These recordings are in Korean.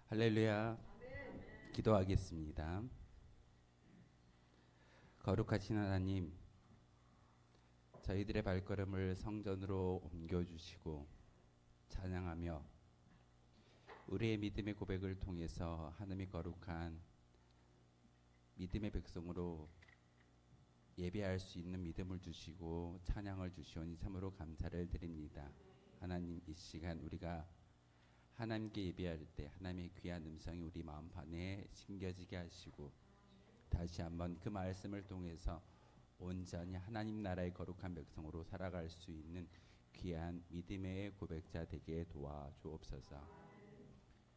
할렐루야. 기도하겠습니다. 거룩하신 하나님, 저희들의 발걸음을 성전으로 옮겨주시고 찬양하며 우리의 믿음의 고백을 통해서 하나님이 거룩한 믿음의 백성으로 예배할 수 있는 믿음을 주시고 찬양을 주시오니 참으로 감사를 드립니다. 하나님, 이 시간 우리가 하나님께 예배할 때 하나님의 귀한 음성이 우리 마음판에 심겨지게 하시고 다시 한번 그 말씀을 통해서 온전히 하나님 나라의 거룩한 백성으로 살아갈 수 있는 귀한 믿음의 고백자 되게 도와주옵소서.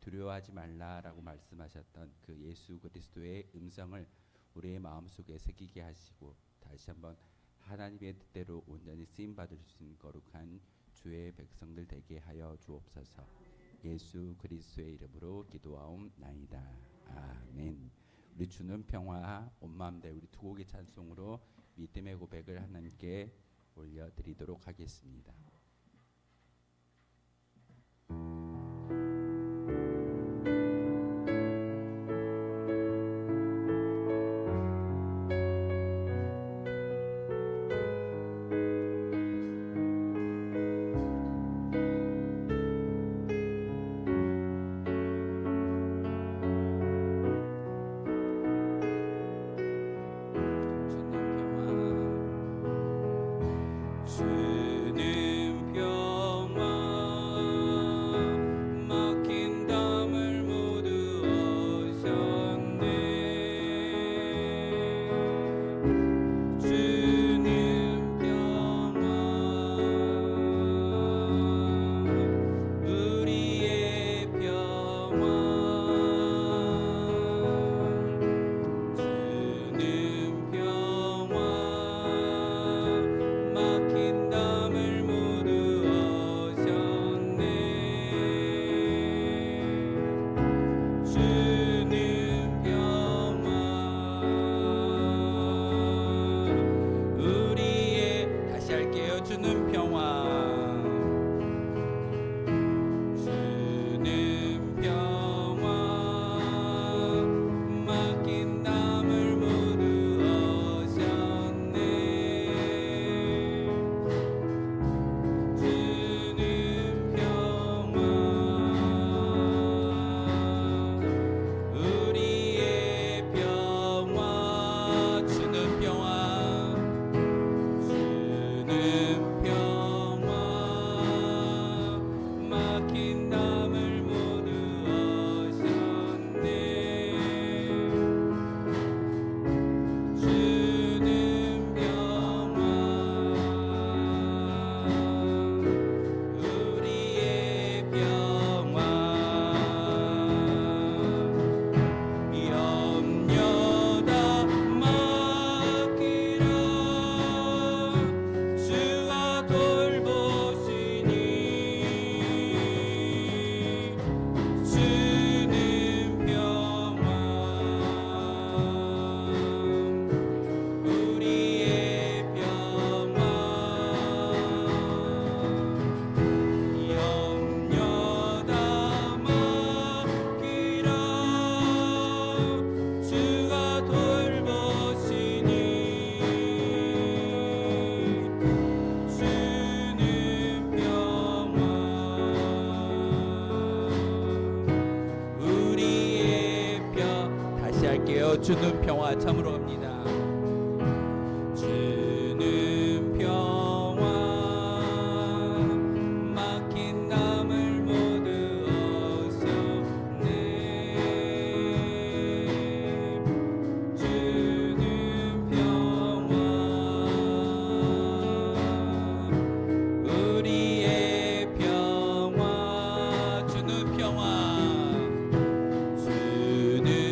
두려워하지 말라라고 말씀하셨던 그 예수 그리스도의 음성을 우리의 마음속에 새기게 하시고 다시 한번 하나님의 뜻대로 온전히 쓰임받을 수 있는 거룩한 주의 백성들 되게 하여 주옵소서. 예수 그리스도의 이름으로 기도하옵나이다. 아멘. 우리 주는 평화 온 마음 다해 우리 두 곡의 찬송으로 믿음의 고백을 하나님께 올려드리도록 하겠습니다. 주는 평화 참으로 갑니다. 주는 평화 막힌 담을 모두 어셨네. 주는 평화 우리의 평화 주는 평화 주는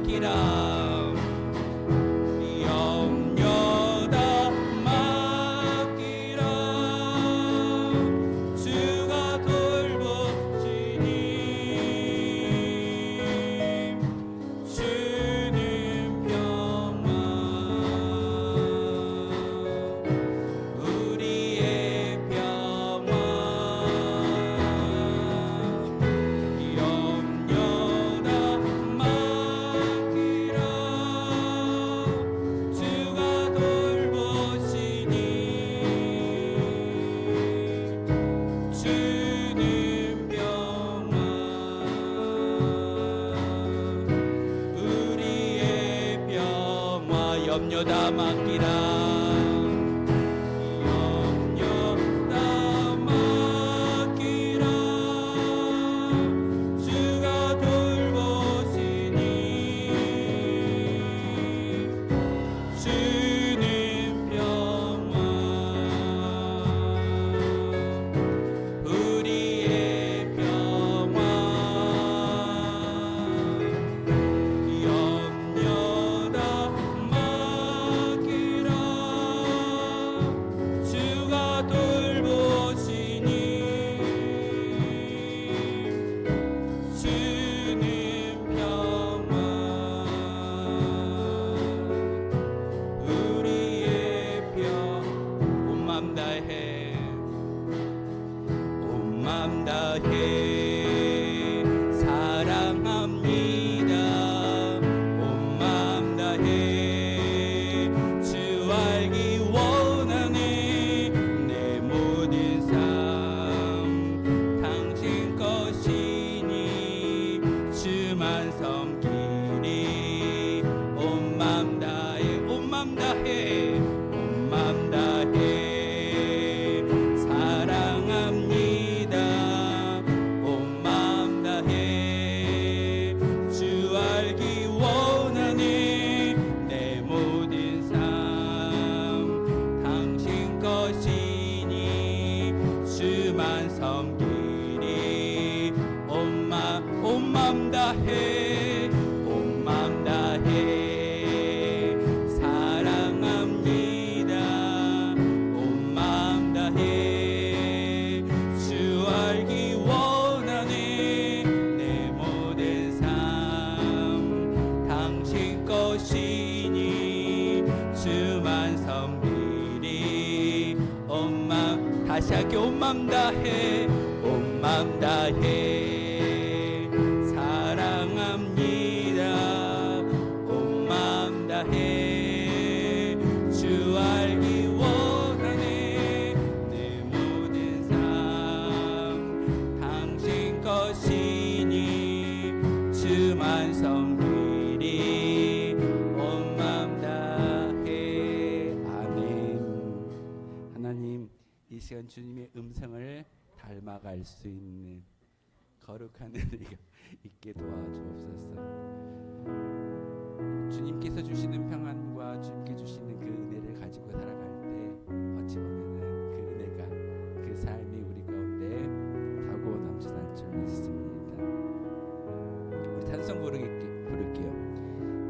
맡기라 염려 다 맡기라 주가 돌보시니 주는 평화 우리의 평화 염려 다 맡기라 주가 돌보시니 주는 평화 우리의 평화 염려 다 맡기라 염려 다 맡기라 주가 돌보시니 주는 평화 우리의 평화 염려 다 맡기라 주가 돌보시니 주는 평화 우리의 온 맘 다해 온 맘 다해 사랑합니다 온 맘 다해 주 알기 원하네 내 모든 삶 당신 것이니 주만 섬기리 온 맘 다해 온 맘 다해 온 맘 다해 사랑합니다 온 맘 다해 주 알기 원하네 내 모든 삶 당신 것이니 주만 섬기리 온 맘 다해 온 맘 다해 사랑합니다 온 맘 다해 주 알기 원하네 내 모든 삶 당신 것이니 주만 섬기리 온 맘 다시 할게 온 맘 다해 온 맘 다해 사랑합니다 온 맘 다해 주 알기 원하네 내 모든 삶 당신 것이니 주만 섬기리 온 맘 다해 아멘. 하나님 이 시간 주님의 음성을 닮아갈 수 있는 거룩한 은혜가 있게 도와주옵소서. 주님께서 주시는 평안과 주님께 주시는 그 은혜를 가지고 살아갈 때 어찌 보면은 그 은혜가 그 삶이 우리 가운데 타고 넘쳐날 줄 믿습니다. 우리 찬송 부를게요.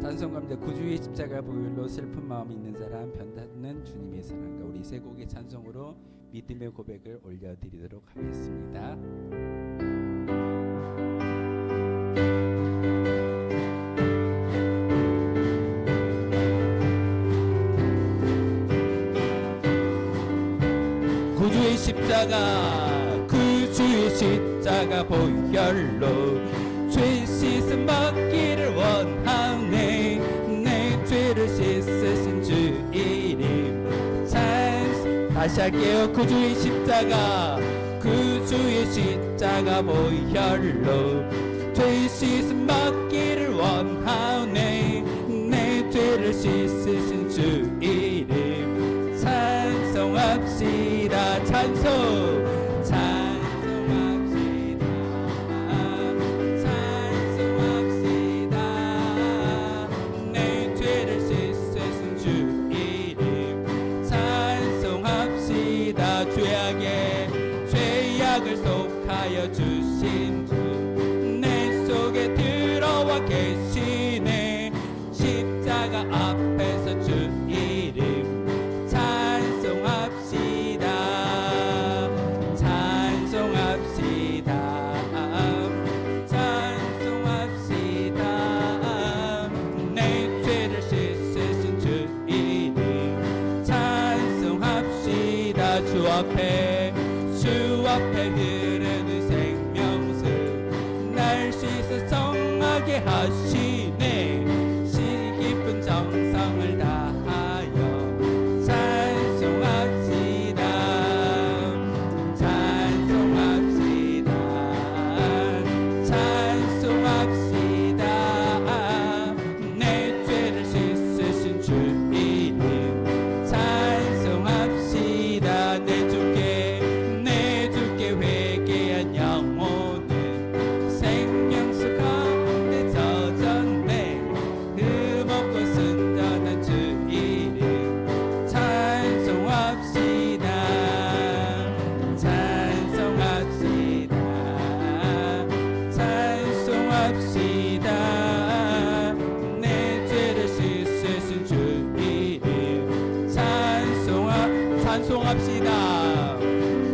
찬송 가운데 구주의 십자가 보혈로 슬픈 마음이 있는 사람 변닫는 주님의 사랑과 우리 세 곡의 찬송으로 믿음의 고백을 올려드리도록 하겠습니다. 구주의 십자가 구주의 십자가 보혈로 죄 씻음 받기를 원하네 내 죄를 씻으신 주 이름 다시 할게요. 구주의 십자가 구주의 십자가 보혈로 죄 씻음 받기를 원하네 내 죄를 씻으신 주 이름 찬송합시다 찬송 죄악을 속하여 주신 주 내 속에 들어와 계시네 찬송합시다. 주 앞에 흐르는 생명수 날 씻어 성하게 하시네. 시 깊은 정성을 다하여 찬송합시다. 찬송합시다. 찬송합시다. 내 죄를 씻으신 주 이름 찬송합시다. 내 주께 회개한 영혼은 생명수 가운데 젖었네. 흠없고 순전한 주 이름 찬송합시다. 찬송합시다. 찬송합시다. 내 죄를 씻으신 주 이름 찬송합시다.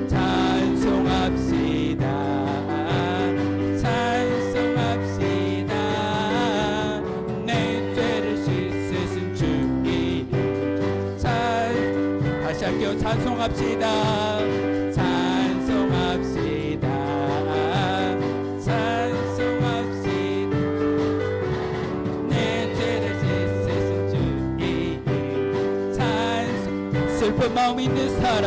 찬송합시다. 찬송합시다. 내 죄를 씻으신 주 이름 다시 할게요. 찬송합시다. 찬송합시다. 찬송합시다. 내 죄를 씻으신 주 이름 슬픈 마음 있는 사람,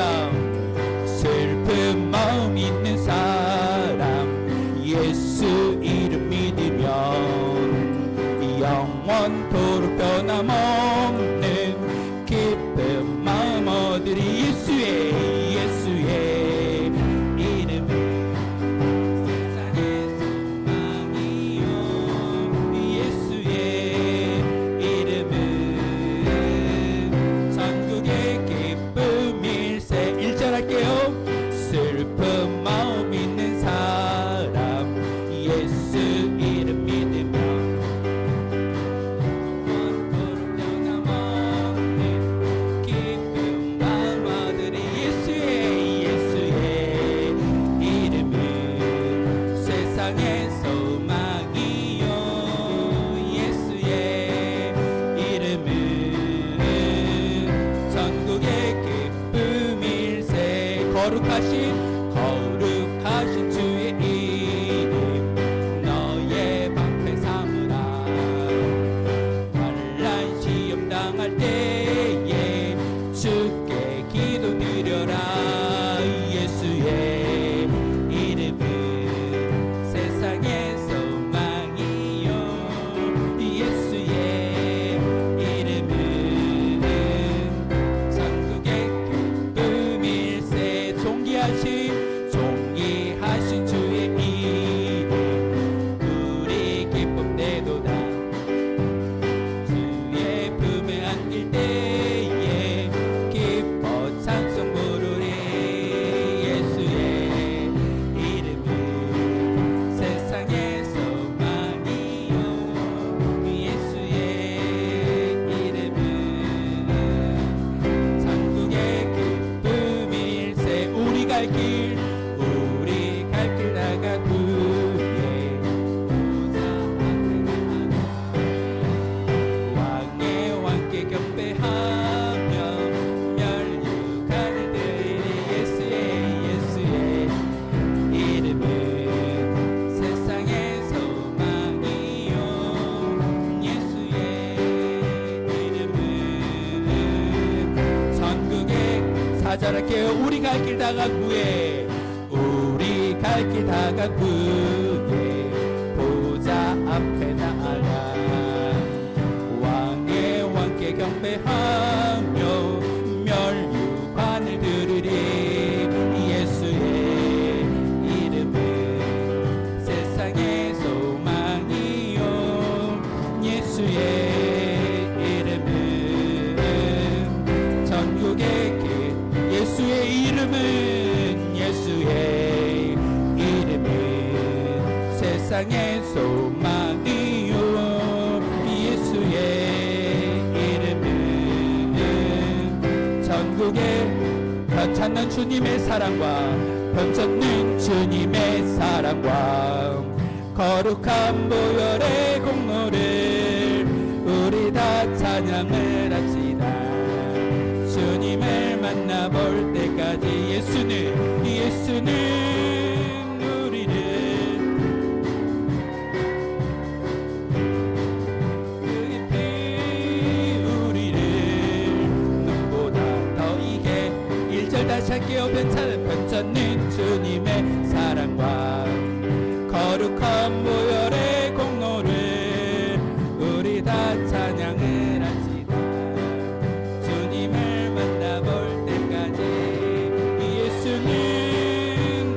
슬픈 마음 있는 사람, 예수 이름 믿으면 영원토록 변함없는 기쁜 마음 얻으리. 예수의 이름은 세상의 소망이요. 예수의 이름은 전국의 기쁨일세. 1절 할게요. 슬픈 마음 있는 사람, 예수 이름 믿으면 영원토록 변함없는 기쁜 마음 얻으리. 예수의 이름은 세상의 소망이요. 예수의 이름은 전국의 기쁨일세. 거룩하신 주의 이름 너의 방패 삼으라. 환난 시험 당할 때에 주께 기도드려라. 예수의 이름은 세상의 소망이요. 예수의 이름은 전국의 기쁨일세. 존귀하신 주의 이름 우리 기쁨 내도다. 주의 품에 안길 때에 기뻐 찬송 부르리. 예수의 이름은 세상의 소망이요. 예수의 이름은 전국의 기쁨일세. 우리 갈 길 나간 후에 보좌 앞에 나아가 왕의 왕께 경배하며 멸류관을 드리리. 예수의 이름은 세상의 소망이요. 예수의 이름은 전국의 사절할게요. 우리 갈 길 다간 후에 갈 길 다간 후에 보좌 앞에 나아가 왕께 경배하며 멸류관을 드리리. 예수의 이름은 세상의 소망이요. 예수의 이름은 전국의 길. 예수의 이름은 세상의 소망이요. 예수의 이름은 전국의 변찮는 주님의 사랑과 변찮는 주님의 사랑과 거룩한 보혈의 공로를 우리 다 찬양을 합시다. 주님을 만나볼 때까지 예수는 우리를 그의 피 우리를 눈보다 더 이게 1절 다시 할게요. 편찮는 주님의 사랑과 거룩한 보혈의 공로를 우리 다 찬양을 합시다. 주님을 만나볼 때까지 예수는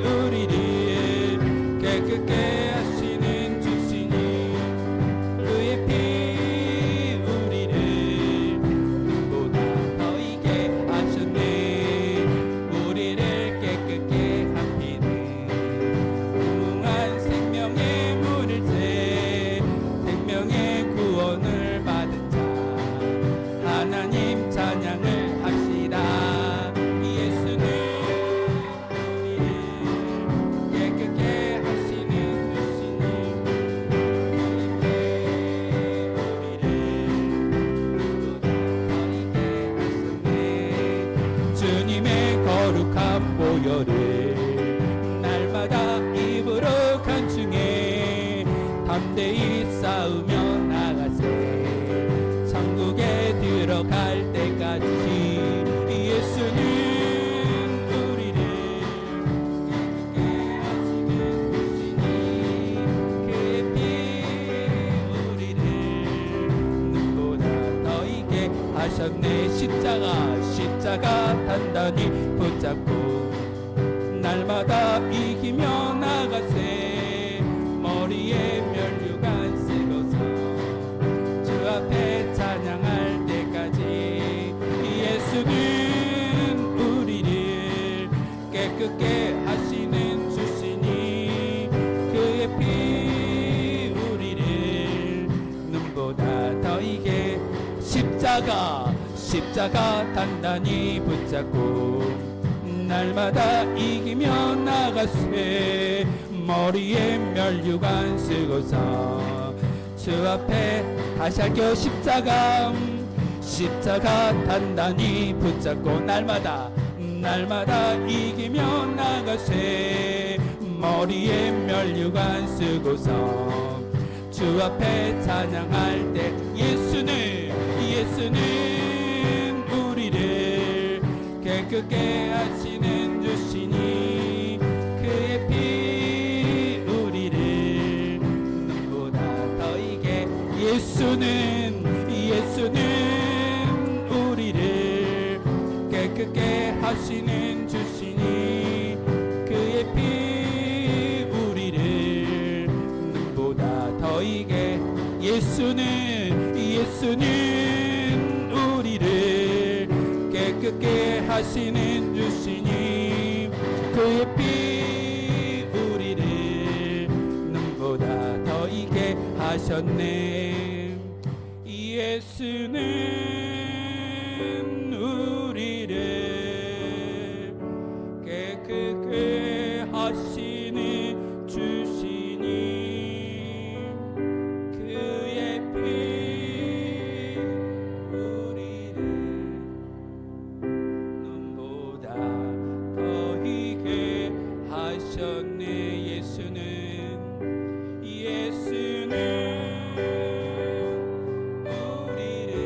우리를 깨끗게 하시는 주시니 그의 피 우리를 눈보다 더 이게 하셨네. 우리를 깨끗게 하시는 무궁한 생명의 물일새 생명의 구원을 받은 자 하나님 찬양을 합시다. 예수는 우리를 깨끗게 하시는 주시니 우리를 눈보다 더 이게 하셨네. 주님의 거룩한 보혈을 날마다 입으로 간증해 담대히 싸우며 나가세. 천국에 들어갈 때까지 예수는 우리를 깨끗게 하시는 주시니 그의 피 우리를 눈보다 더 이게 하셨네. 십자가 단단히 붙잡고 날마다 이기며 나가세. 머리에 면류관 쓰고서 주 앞에 찬양할 때까지 예수는 우리를 깨끗게 하시는 주시니 그의 피 우리를 눈보다 더 이게 십자가 단단히 붙잡고 날마다 이기며 나가세. 머리에 면류관 쓰고서 주 앞에 다시 할게요. 십자가 단단히 붙잡고 날마다 이기며 나가세. 머리에 면류관 쓰고서 주 앞에 찬양할 때 예수는 우리를 깨끗게 하시는 주시니 그의 피 우리를 눈보다 더 이게 예수는 우리를 깨끗게 하시는 주시니 그의 피 우리를 눈보다 더 이게 예수는 우리를 깨끗게 하시는 주시니 그의 피 우리를 눈보다 더 이게 하셨네. 예수는 우리를 깨끗게 하시는 주시니 그의 피 우리를 눈보다 더 이게 하셨네. 예수는 우리를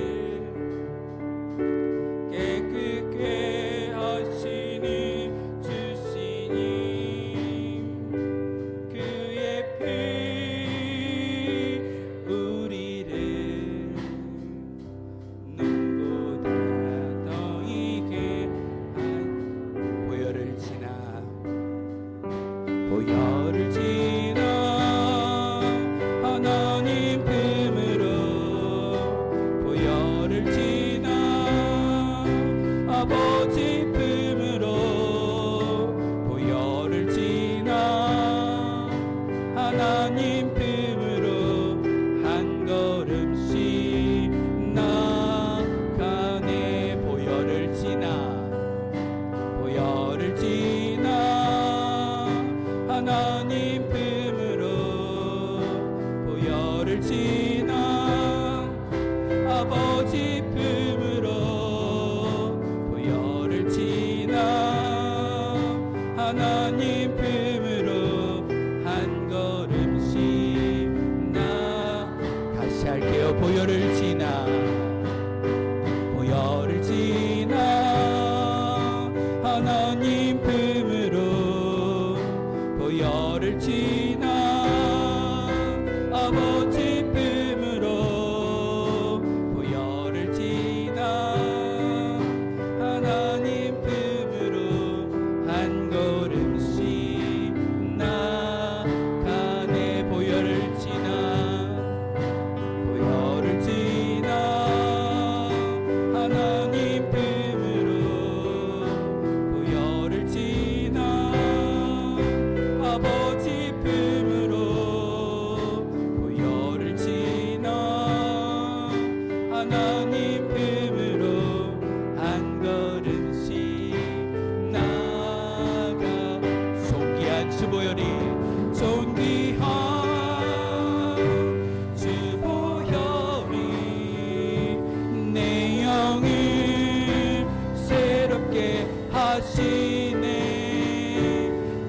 하시네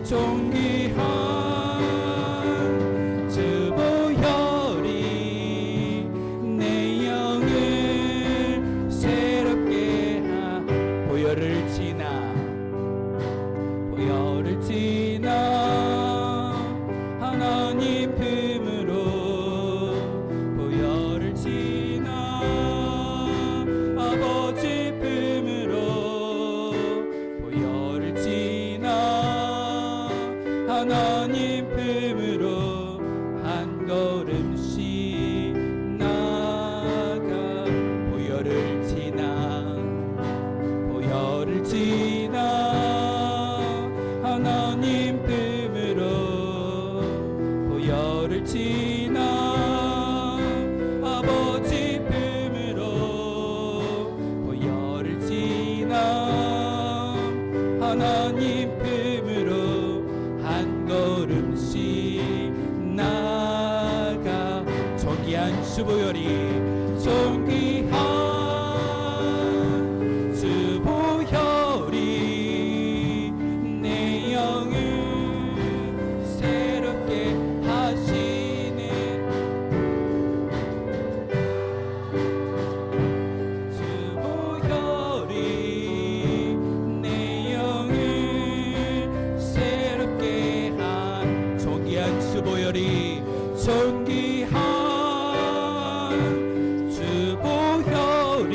존귀한 주 보혈이 내 영을 새롭게 보혈을 지나 하나님 품으로 보혈을 지나 아버지 품으로 보혈을 지나 하나님 품으로 한 걸음씩 나가 보혈을 지나 하나님 품으로 보혈을 지나 아버지 품으로 보혈을 지나 하나님 품으로 한 걸음씩 나가 존귀한 주 보혈이 존귀한 주 보혈이 내 영을 새롭게 하시네 주 보혈이 내 영을 새롭게 한 존귀한 주 보혈이 존귀한 주 보혈이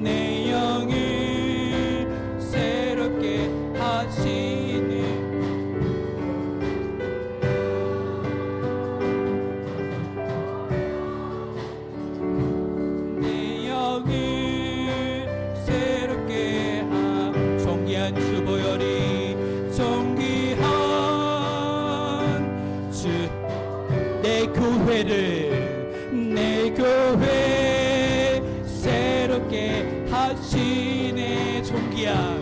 내 영을 새롭게 하시네 내 영을 새롭게 한 존귀한 주 보혈이 존귀한 내 교회 새롭게 하시네 존귀한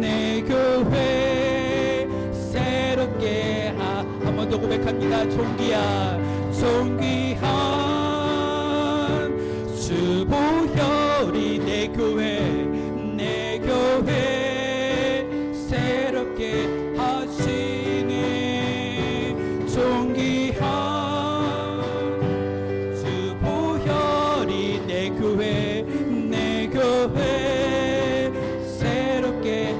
내 교회 새롭게 한 번 더 고백합니다 존귀한 주 보혈이 내 교회 새롭게 하시네 존귀한 주 보혈이 내 교회 새롭게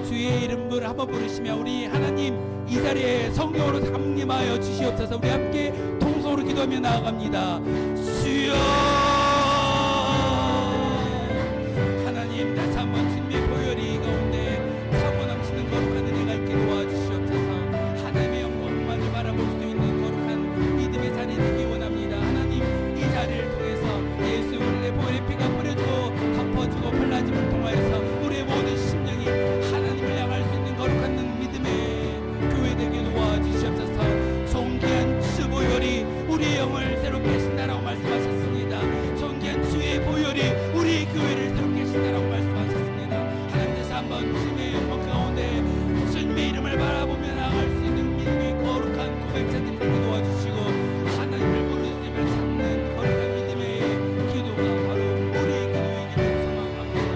주의 이름을 한번 부르시며 우리 하나님 이 자리에 성령으로 담임하여 주시옵소서. 우리 함께 통성으로 기도하며 나아갑니다. 주여 하나님 다시 한번 주님의 보혈이 가운데 차고 넘치는 거룩한 은혜가 있게 도와주시옵소서. 하나님의 영광만을 바라볼 수 있는 거룩한 믿음의 자리 되기 원합니다. 하나님 이 자리를 통해서 예수 우리의 보혈의 피가 뿌려주고 덮어주고 발라짐을 통하여서 우리의 모든 심령이 하나님을 향할 수 있는 거룩한 믿음의 교회 되게 도와주시옵소서. 존귀한 주 보혈이 우리의 영을 새롭게 하신다라고 말씀하셨습니다. 존귀한 주의 보혈이 우리 교회를 새롭게 하신다라고 말씀하셨습니다. 하나님 다시 한번 주님의 영광 가운데 주님의 이름을 바라보며 나아갈 수 있는 믿음의 거룩한 고백자들이 되게 도와주시고 하나님을 부르짖으며 찾는 거룩한 믿음의 기도가 바로 우리의 기도이기를 소망합니다.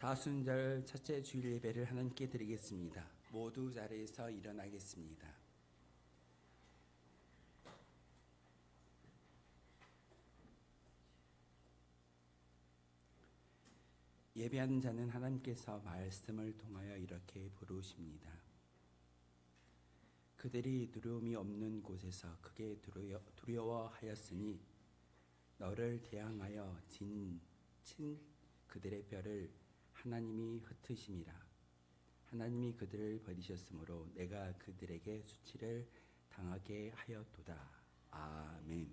사순절 첫째 주일 예배를 하나님께 드리겠습니다. 모두 자리에서 일어나겠습니다. 예배하는 자는 하나님께서 말씀을 통하여 이렇게 부르십니다. 그들이 두려움이 없는 곳에서 크게 두려워하였으니 너를 대항하여 친 그들의 뼈를 하나님이 흩으심이라. 하나님이 그들을 버리셨으므로 내가 그들에게 수치를 당하게 하였도다. 아멘.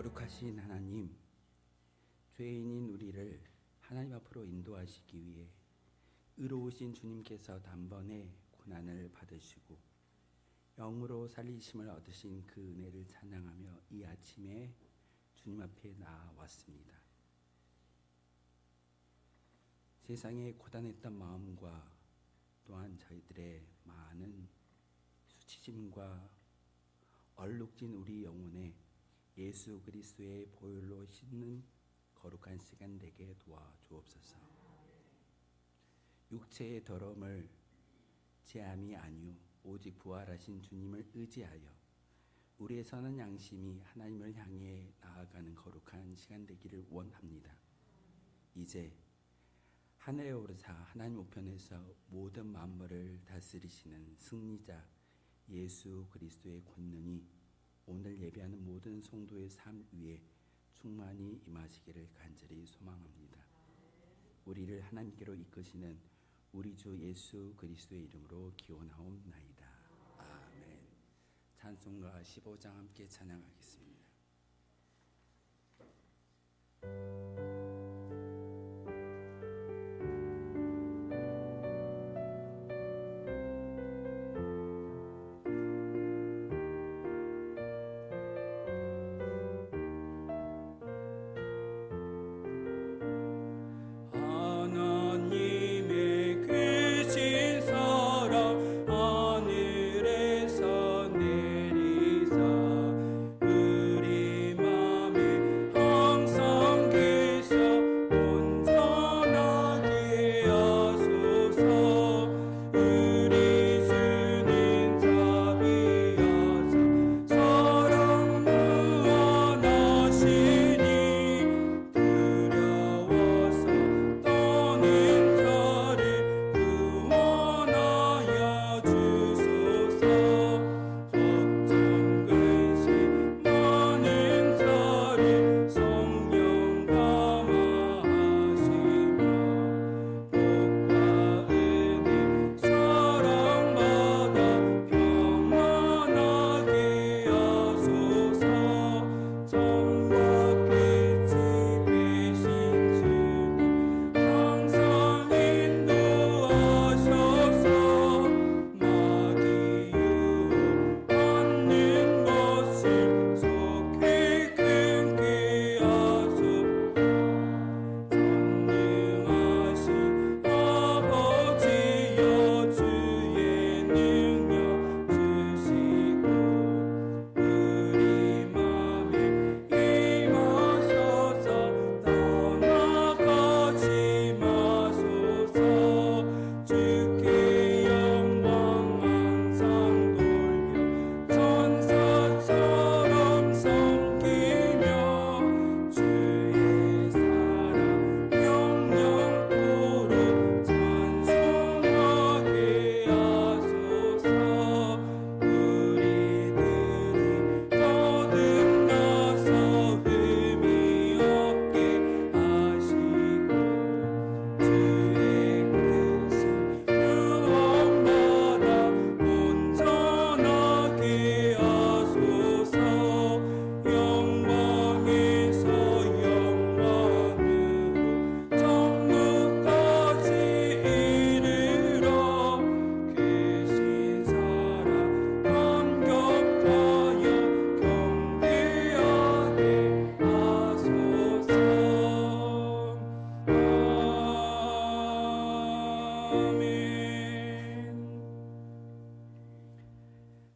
거룩하신 하나님, 죄인인 우리를 하나님 앞으로 인도하시기 위해 의로우신 주님께서 단번에 고난을 받으시고 영으로 살리심을 얻으신 그 은혜를 찬양하며 이 아침에 주님 앞에 나아왔습니다. 세상에 고단했던 마음과 또한 저희들의 많은 수치심과 얼룩진 우리 영혼에 예수 그리스도의 보혈로 씻는 거룩한 시간 되게 도와주옵소서. 육체의 더러움을 제함이 아니오 오직 부활하신 주님을 의지하여 우리의 선한 양심이 하나님을 향해 나아가는 거룩한 시간 되기를 원합니다. 이제 하늘에 오르사 하나님 우편에서 모든 만물을 다스리시는 승리자 예수 그리스도의 권능이 오늘 예배하는 모든 성도의 삶 위에 충만히 임하시기를 간절히 소망합니다. 우리를 하나님께로 이끄시는 우리 주 예수 그리스도의 이름으로 기원하옵나이다. 아멘. 찬송가 15장 함께 찬양하겠습니다. 그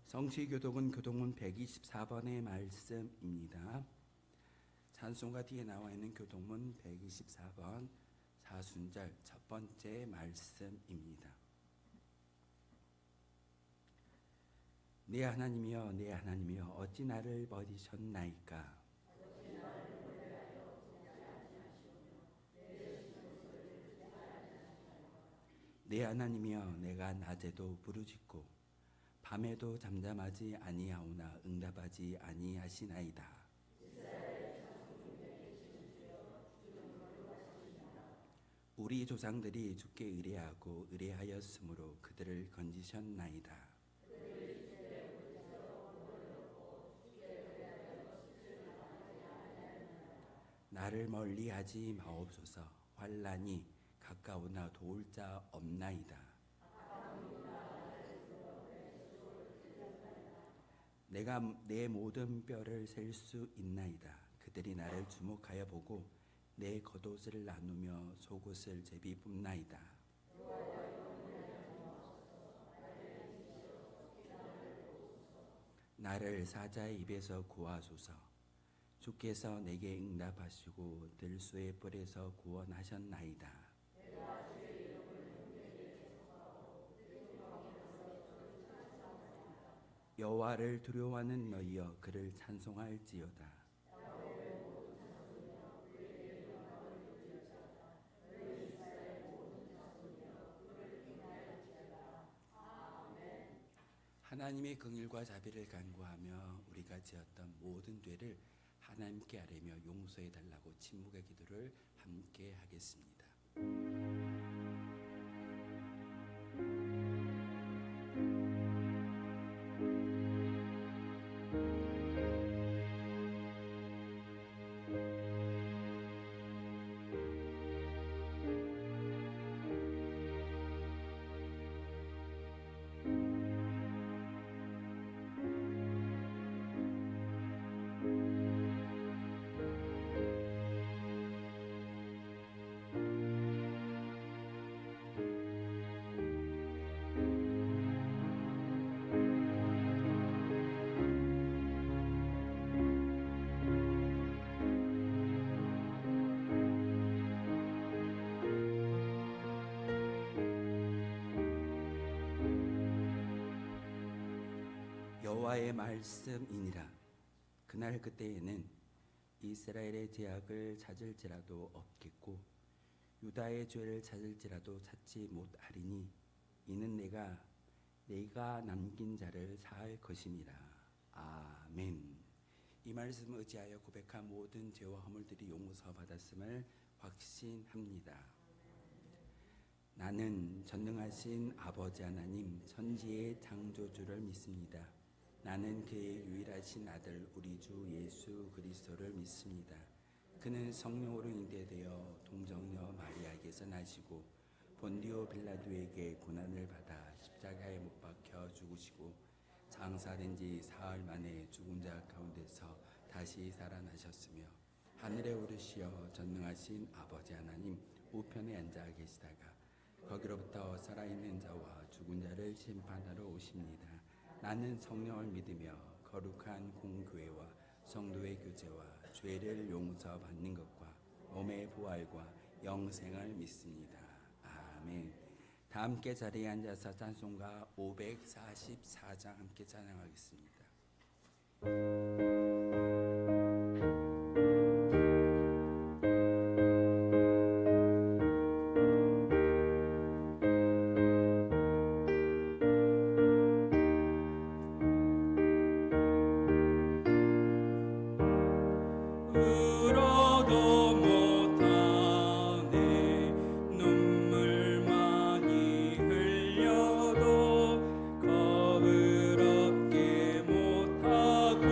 성시교독은 교동문 124번의 말씀입니다. 찬송가 뒤에 나와 있는 교동문 124번 사순절 첫 번째 말씀입니다. 내 하나님이여 내 하나님이여 어찌 나를 버리셨나이까. 내 하나님이여 내가 낮에도 부르짖고 밤에도 잠잠하지 아니하오나 응답하지 아니하시나이다. 우리 조상들이 주께 의뢰하고 의뢰하였으므로 그들을 건지셨나이다. 나를 멀리하지 마옵소서. 환난이 가까우나 도울 자 없나이다. 내가 내 모든 뼈를 셀 수 있나이다. 그들이 나를 주목하여 보고 내 겉옷을 나누며 속옷을 제비 뽑나이다. 나를 사자의 입에서 구하소서. 주께서 내게 응답하시고 들소의 뿔에서 구원하셨나이다. 여호와를 두려워하는 너희여 그를 찬송할지어다. 하나님의 긍휼과 자비를 간구하며 우리가 지었던 모든 죄를 하나님께 아뢰며 용서해 달라고 침묵의 기도를 함께 하겠습니다. 여호와의 말씀이니라. 그날 그때에는 이스라엘의 죄악을 찾을지라도 없겠고 유다의 죄를 찾을지라도 찾지 못하리니 이는 내가 남긴 자를 사할 것이니라. 아멘. 이 말씀을 의지하여 고백한 모든 죄와 허물들이 용서받았음을 확신합니다. 나는 전능하신 아버지 하나님 천지의 창조주를 믿습니다. 나는 그의 유일하신 아들 우리 주 예수 그리스도를 믿습니다. 그는 성령으로 잉태되어 동정녀 마리아에게서 나시고 본디오 빌라도에게 고난을 받아 십자가에 못 박혀 죽으시고 장사된 지 사흘 만에 죽은 자 가운데서 다시 살아나셨으며 하늘에 오르시어 전능하신 아버지 하나님 우편에 앉아 계시다가 거기로부터 살아있는 자와 죽은 자를 심판하러 오십니다. 나는 성령을 믿으며 거룩한 공교회와 성도의 교제와 죄를 용서받는 것과 몸의 부활과 영생을 믿습니다. 아멘. 다 함께 자리에 앉아서 찬송가 544장 함께 찬양하겠습니다. 겁을 얻게 못하고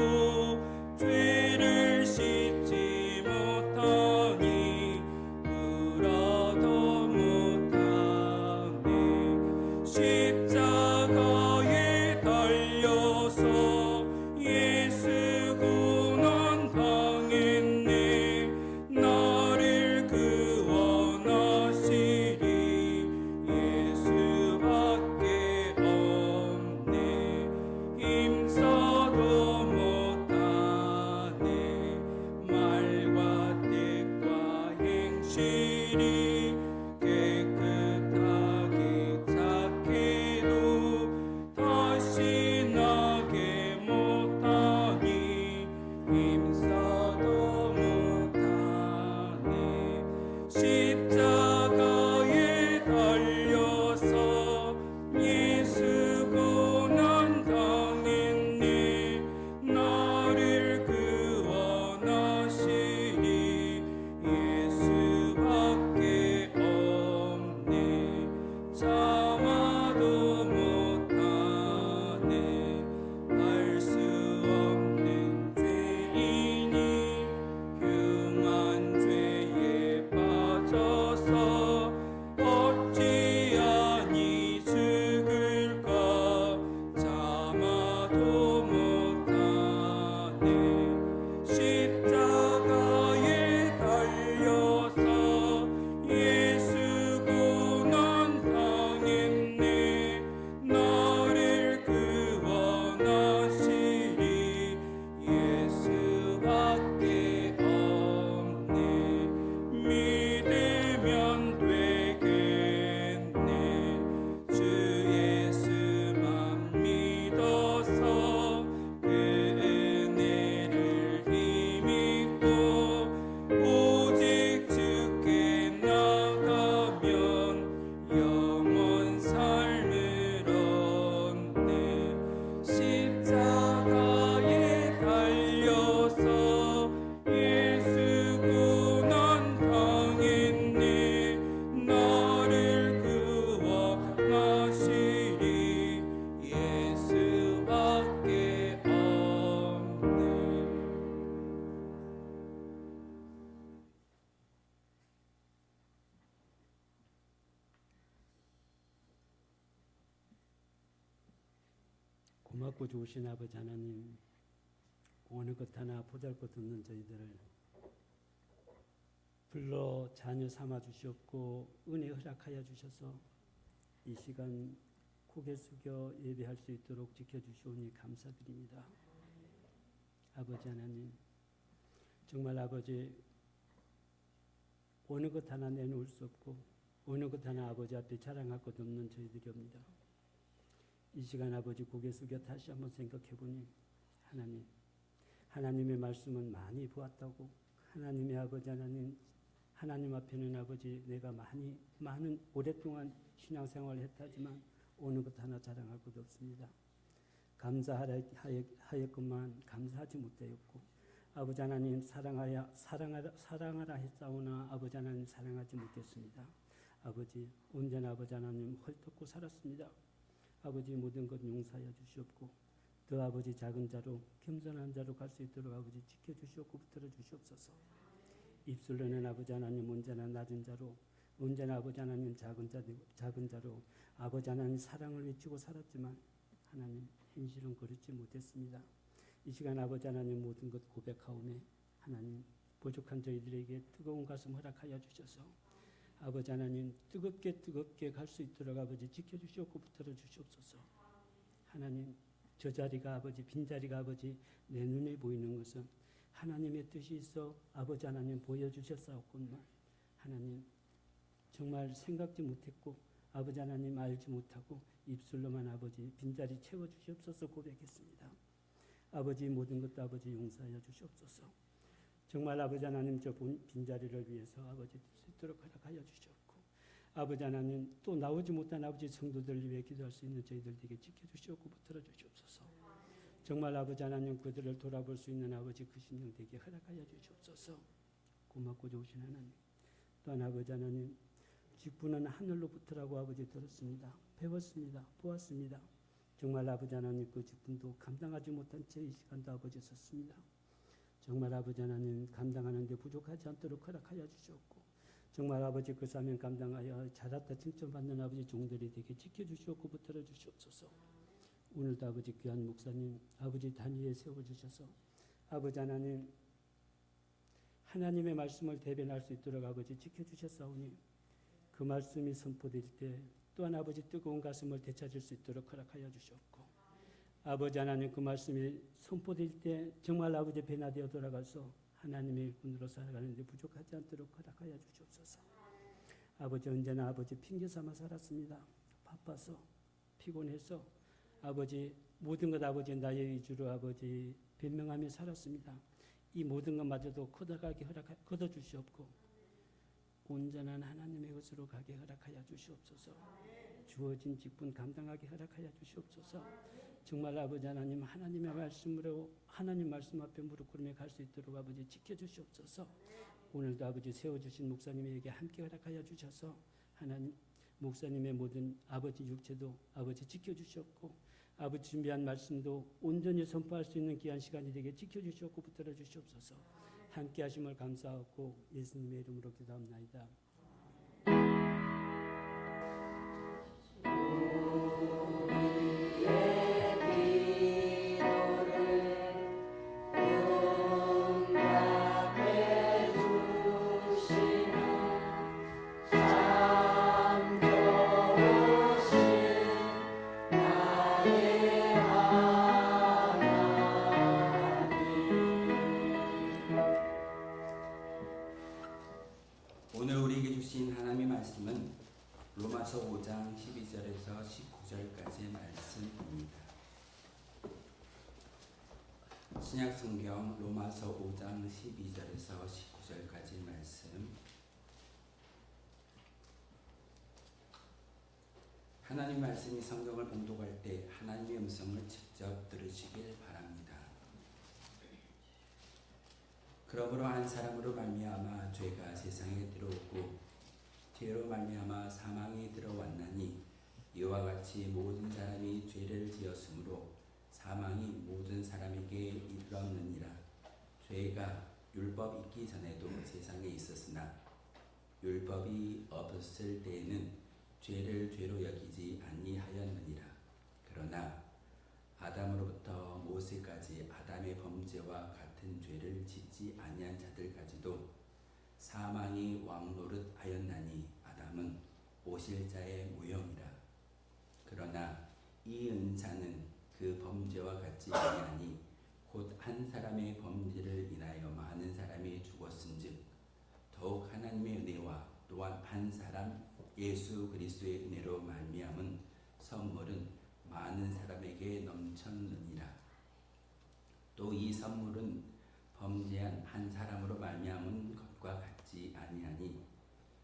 고맙고 좋으신 아버지 하나님, 어느 것 하나 보잘것없는 저희들을 불러 자녀 삼아 주시옵고 은혜 허락하여 주셔서 이 시간 고개 숙여 예배할 수 있도록 지켜주시오니 감사드립니다. 아버지 하나님, 정말 아버지 어느 것 하나 내놓을 수 없고 어느 것 하나 아버지 앞에 자랑할 것 없는 저희들이옵니다. 이 시간 아버지 고개 숙여 다시 한번 생각해 보니 하나님의 말씀은 많이 보았다고, 하나님의 아버지 하나님 앞에는 아버지 내가 많은 오랫동안 신앙생활을 했다지만 어느 것 하나 자랑할 것 없습니다. 감사하였건만 감사하지 못하였고, 아버지 하나님 사랑하라 했사오나 아버지 하나님 사랑하지 못했습니다. 아버지 언제나 아버지 하나님 헐떡고 살았습니다. 아버지 모든 것 용서하여 주시옵고 더 아버지 작은 자로 겸손한 자로 갈 수 있도록 아버지 지켜주시옵고 붙들어 주시옵소서. 입술로는 아버지 하나님 언제나 낮은 자로, 언제나 아버지 하나님 작은 자로 아버지 하나님 사랑을 외치고 살았지만 하나님 현실은 그렇지 못했습니다. 이 시간 아버지 하나님 모든 것 고백하오매 하나님 부족한 저희들에게 뜨거운 가슴 허락하여 주셔서 아버지 하나님 뜨겁게 갈 수 있도록 아버지 지켜주시옵고 붙들어 주시옵소서. 하나님 저 자리가 아버지 빈자리가 아버지 내 눈에 보이는 것은 하나님의 뜻이 있어 아버지 하나님 보여주셨사옵건만 하나님 정말 생각지 못했고 아버지 하나님 알지 못하고 입술로만 아버지 빈자리 채워주시옵소서 고백했습니다. 아버지 모든 것도 아버지 용서하여 주시옵소서. 정말 아버지 하나님 저 빈자리를 위해서 아버지 수 있도록 허락하여 주시옵고 아버지 하나님 또 나오지 못한 아버지 성도들을 위해 기도할 수 있는 저희들에게 지켜주시옵고 붙들어 주시옵소서. 정말 아버지 하나님 그들을 돌아볼 수 있는 아버지 그 심령 되게 허락하여 주시옵소서. 고맙고 좋으신 하나님, 또한 아버지 하나님 직분은 하늘로부터라고 아버지 들었습니다. 배웠습니다. 보았습니다. 정말 아버지 하나님 그 직분도 감당하지 못한 채 이 시간도 아버지 섰습니다. 정말 아버지 하나님 감당하는 데 부족하지 않도록 허락하여 주시옵고 정말 아버지 그 사명 감당하여 잘했다 칭찬받는 아버지 종들이 되게 지켜주시옵고 붙들어 주시옵소서. 오늘도 아버지 귀한 목사님 아버지 단위에 세워주셔서 아버지 하나님 하나님의 말씀을 대변할 수 있도록 아버지 지켜주셨사오니 그 말씀이 선포될 때 또한 아버지 뜨거운 가슴을 되찾을 수 있도록 허락하여 주시옵고 아버지 하나님 그 말씀이 선포될 때 정말 아버지 변화되어 돌아가서 하나님의 일꾼으로 살아가는 데 부족하지 않도록 허락하여 주시옵소서. 아버지 언제나 아버지 핑계 삼아 살았습니다. 바빠서 피곤해서 아버지 모든 것 아버지 나의 위주로 아버지 변명하며 살았습니다. 이 모든 것마저도 커져가게 거둬 주시옵고 온전한 하나님의 것으로 가게 허락하여 주시옵소서. 주어진 직분 감당하게 허락하여 주시옵소서. 정말 아버지 하나님 하나님의 말씀으로 하나님 말씀 앞에 무릎 꿇으며 갈 수 있도록 아버지 지켜주시옵소서. 오늘도 아버지 세워주신 목사님에게 함께 허락하여 주셔서 하나님 목사님의 모든 아버지 육체도 아버지 지켜주시옵고 아버지 준비한 말씀도 온전히 선포할 수 있는 귀한 시간이 되게 지켜주시옵고 붙들어 주시옵소서. 함께 하심을 감사하고 예수님의 이름으로 기도합나이다. 오늘 우리에게 주신 하나님의 말씀은 로마서 5장 12절에서 19절까지의 말씀입니다. 신약성경 로마서 5장 12절에서 19절까지의 말씀. 하나님 말씀이 성경을 봉독할 때 하나님의 음성을 직접 들으시길 바랍니다. 그러므로 한 사람으로 말미암아 죄가 세상에 들어오고 죄로 말미암아 사망이 들어왔나니 이와 같이 모든 사람이 죄를 지었으므로 사망이 모든 사람에게 이르렀느니라. 죄가 율법 있기 전에도 세상에 있었으나 율법이 없었을 때에는 죄를 죄로 여기지 아니하였느니라. 그러나 아담으로부터 모세까지 아담의 범죄와 같은 죄를 짓지 아니한 자들까지도 사망이 왕노릇하였나니 아담은 오실 자의 모형이라. 그러나 이 은사는 그 범죄와 같지 아니하니 곧 한 사람의 범죄를 인하여 많은 사람이 죽었은즉 더욱 하나님의 은혜와 또한 한 사람 예수 그리스도의 은혜로 말미암은 선물은 많은 사람에게 넘쳤느니라. 또 이 선물은 범죄한 한 사람으로 말미암은 것과 같지 아니하니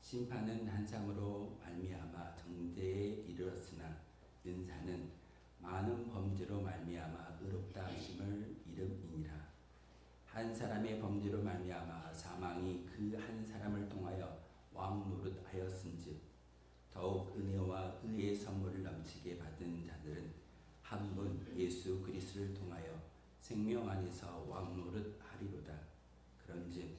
심판은 한 사람으로 말미암아 정죄에 이르렀으나 은사는 많은 범죄로 말미암아 의롭다 하심을 이름이니라. 한 사람의 범죄로 말미암아 사망이 그 한 사람을 통하여 왕노릇하였은즉 더욱 은혜와 의의 선물을 넘치게 받은 자들은 한 분 예수 그리스도를 통하여 생명 안에서 왕노릇하리로다. 그런즉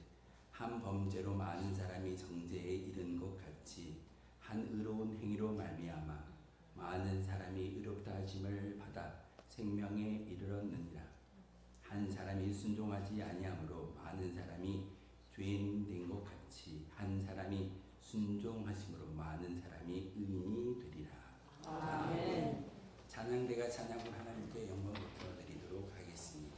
한 범죄로 많은 사람이 정죄에 이른 것 같이 한 의로운 행위로 말미암아 많은 사람이 의롭다 하심을 받아 생명에 이르렀느니라. 한 사람이 순종하지 아니함으로 많은 사람이 죄인 된 것 같이 한 사람이 순종하심으로 많은 사람이 의인이 되리라. 아멘. 찬양대가 찬양을 하나님께 영광을 드리도록 하겠습니다.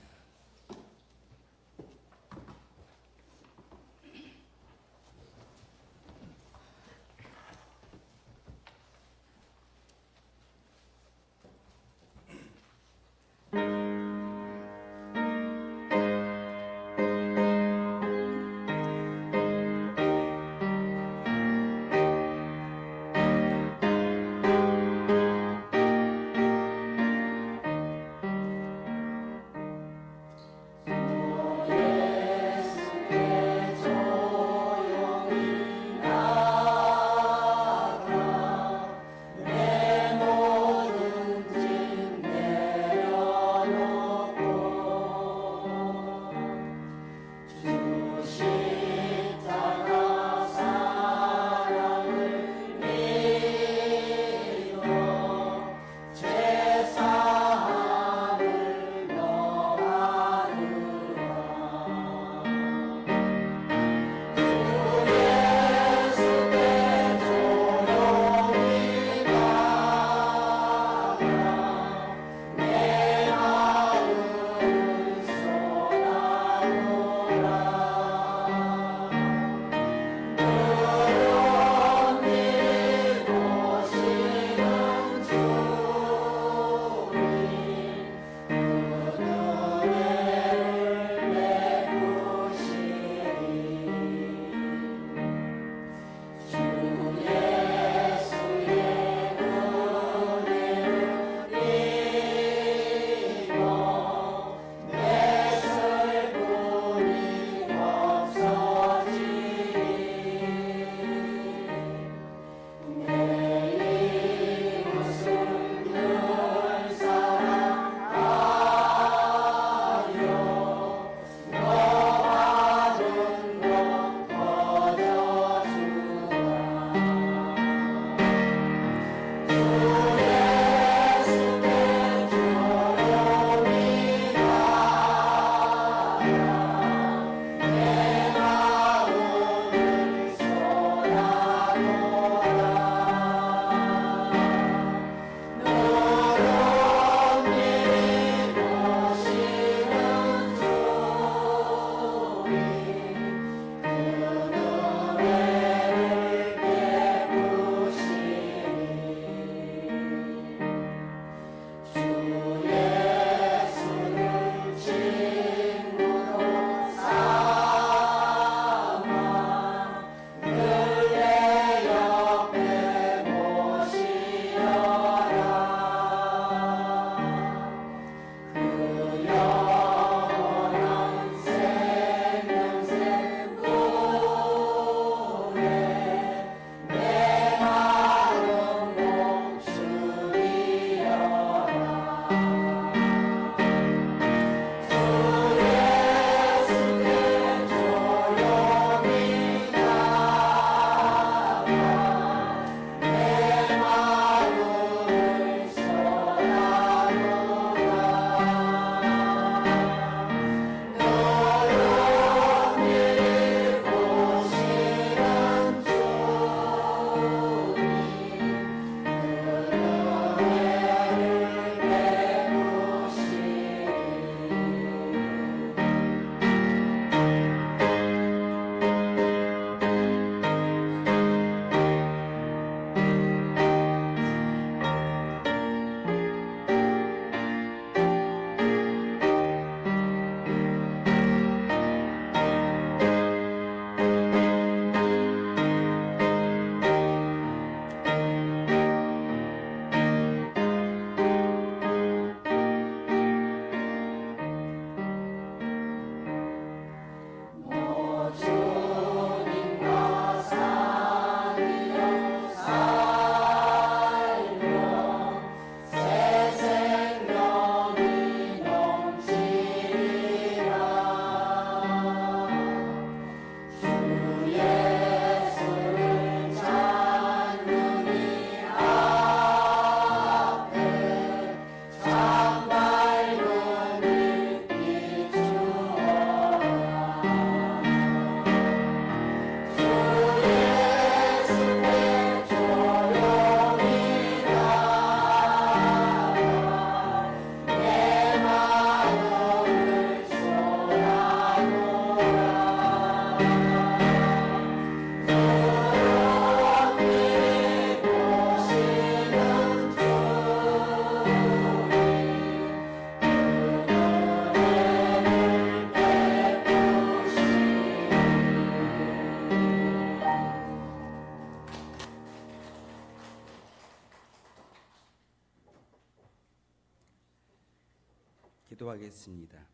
기도하겠습니다.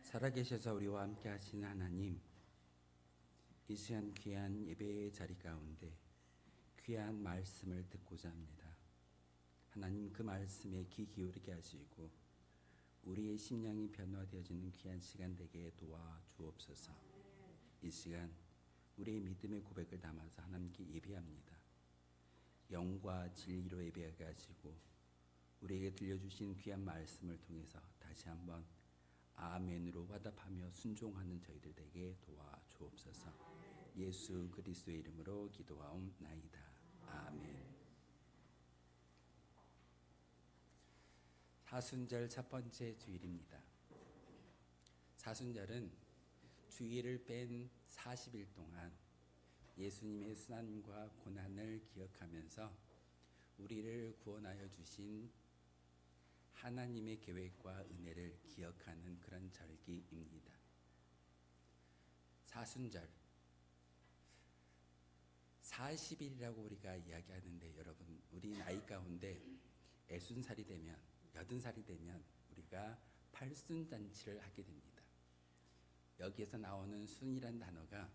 살아계셔서 우리와 함께 하시는 하나님, 이 시간 귀한 예배의 자리 가운데 귀한 말씀을 듣고자 합니다. 하나님, 그 말씀에 귀 기울이게 하시고 우리의 심령이 변화되어지는 귀한 시간 되게 도와 주옵소서. 이 시간 우리의 믿음의 고백을 담아서 하나님께 예배합니다. 영과 진리로 예배하게 하시고 우리에게 들려주신 귀한 말씀을 통해서 다시 한번 아멘으로 화답하며 순종하는 저희들 되게 도와 주옵소서. 예수 그리스도의 이름으로 기도하옵나이다. 아멘. 사순절 첫 번째 주일입니다. 사순절은 주일을 뺀 40일 동안 예수님의 순환과 고난을 기억하면서 우리를 구원하여 주신 하나님의 계획과 은혜를 기억하는 그런 절기입니다. 사순절 40일이라고 우리가 이야기하는데, 여러분, 우리 나이 가운데 60살이 되면 80살이 되면 우리가 팔순잔치를 하게 됩니다. 여기에서 나오는 순이란 단어가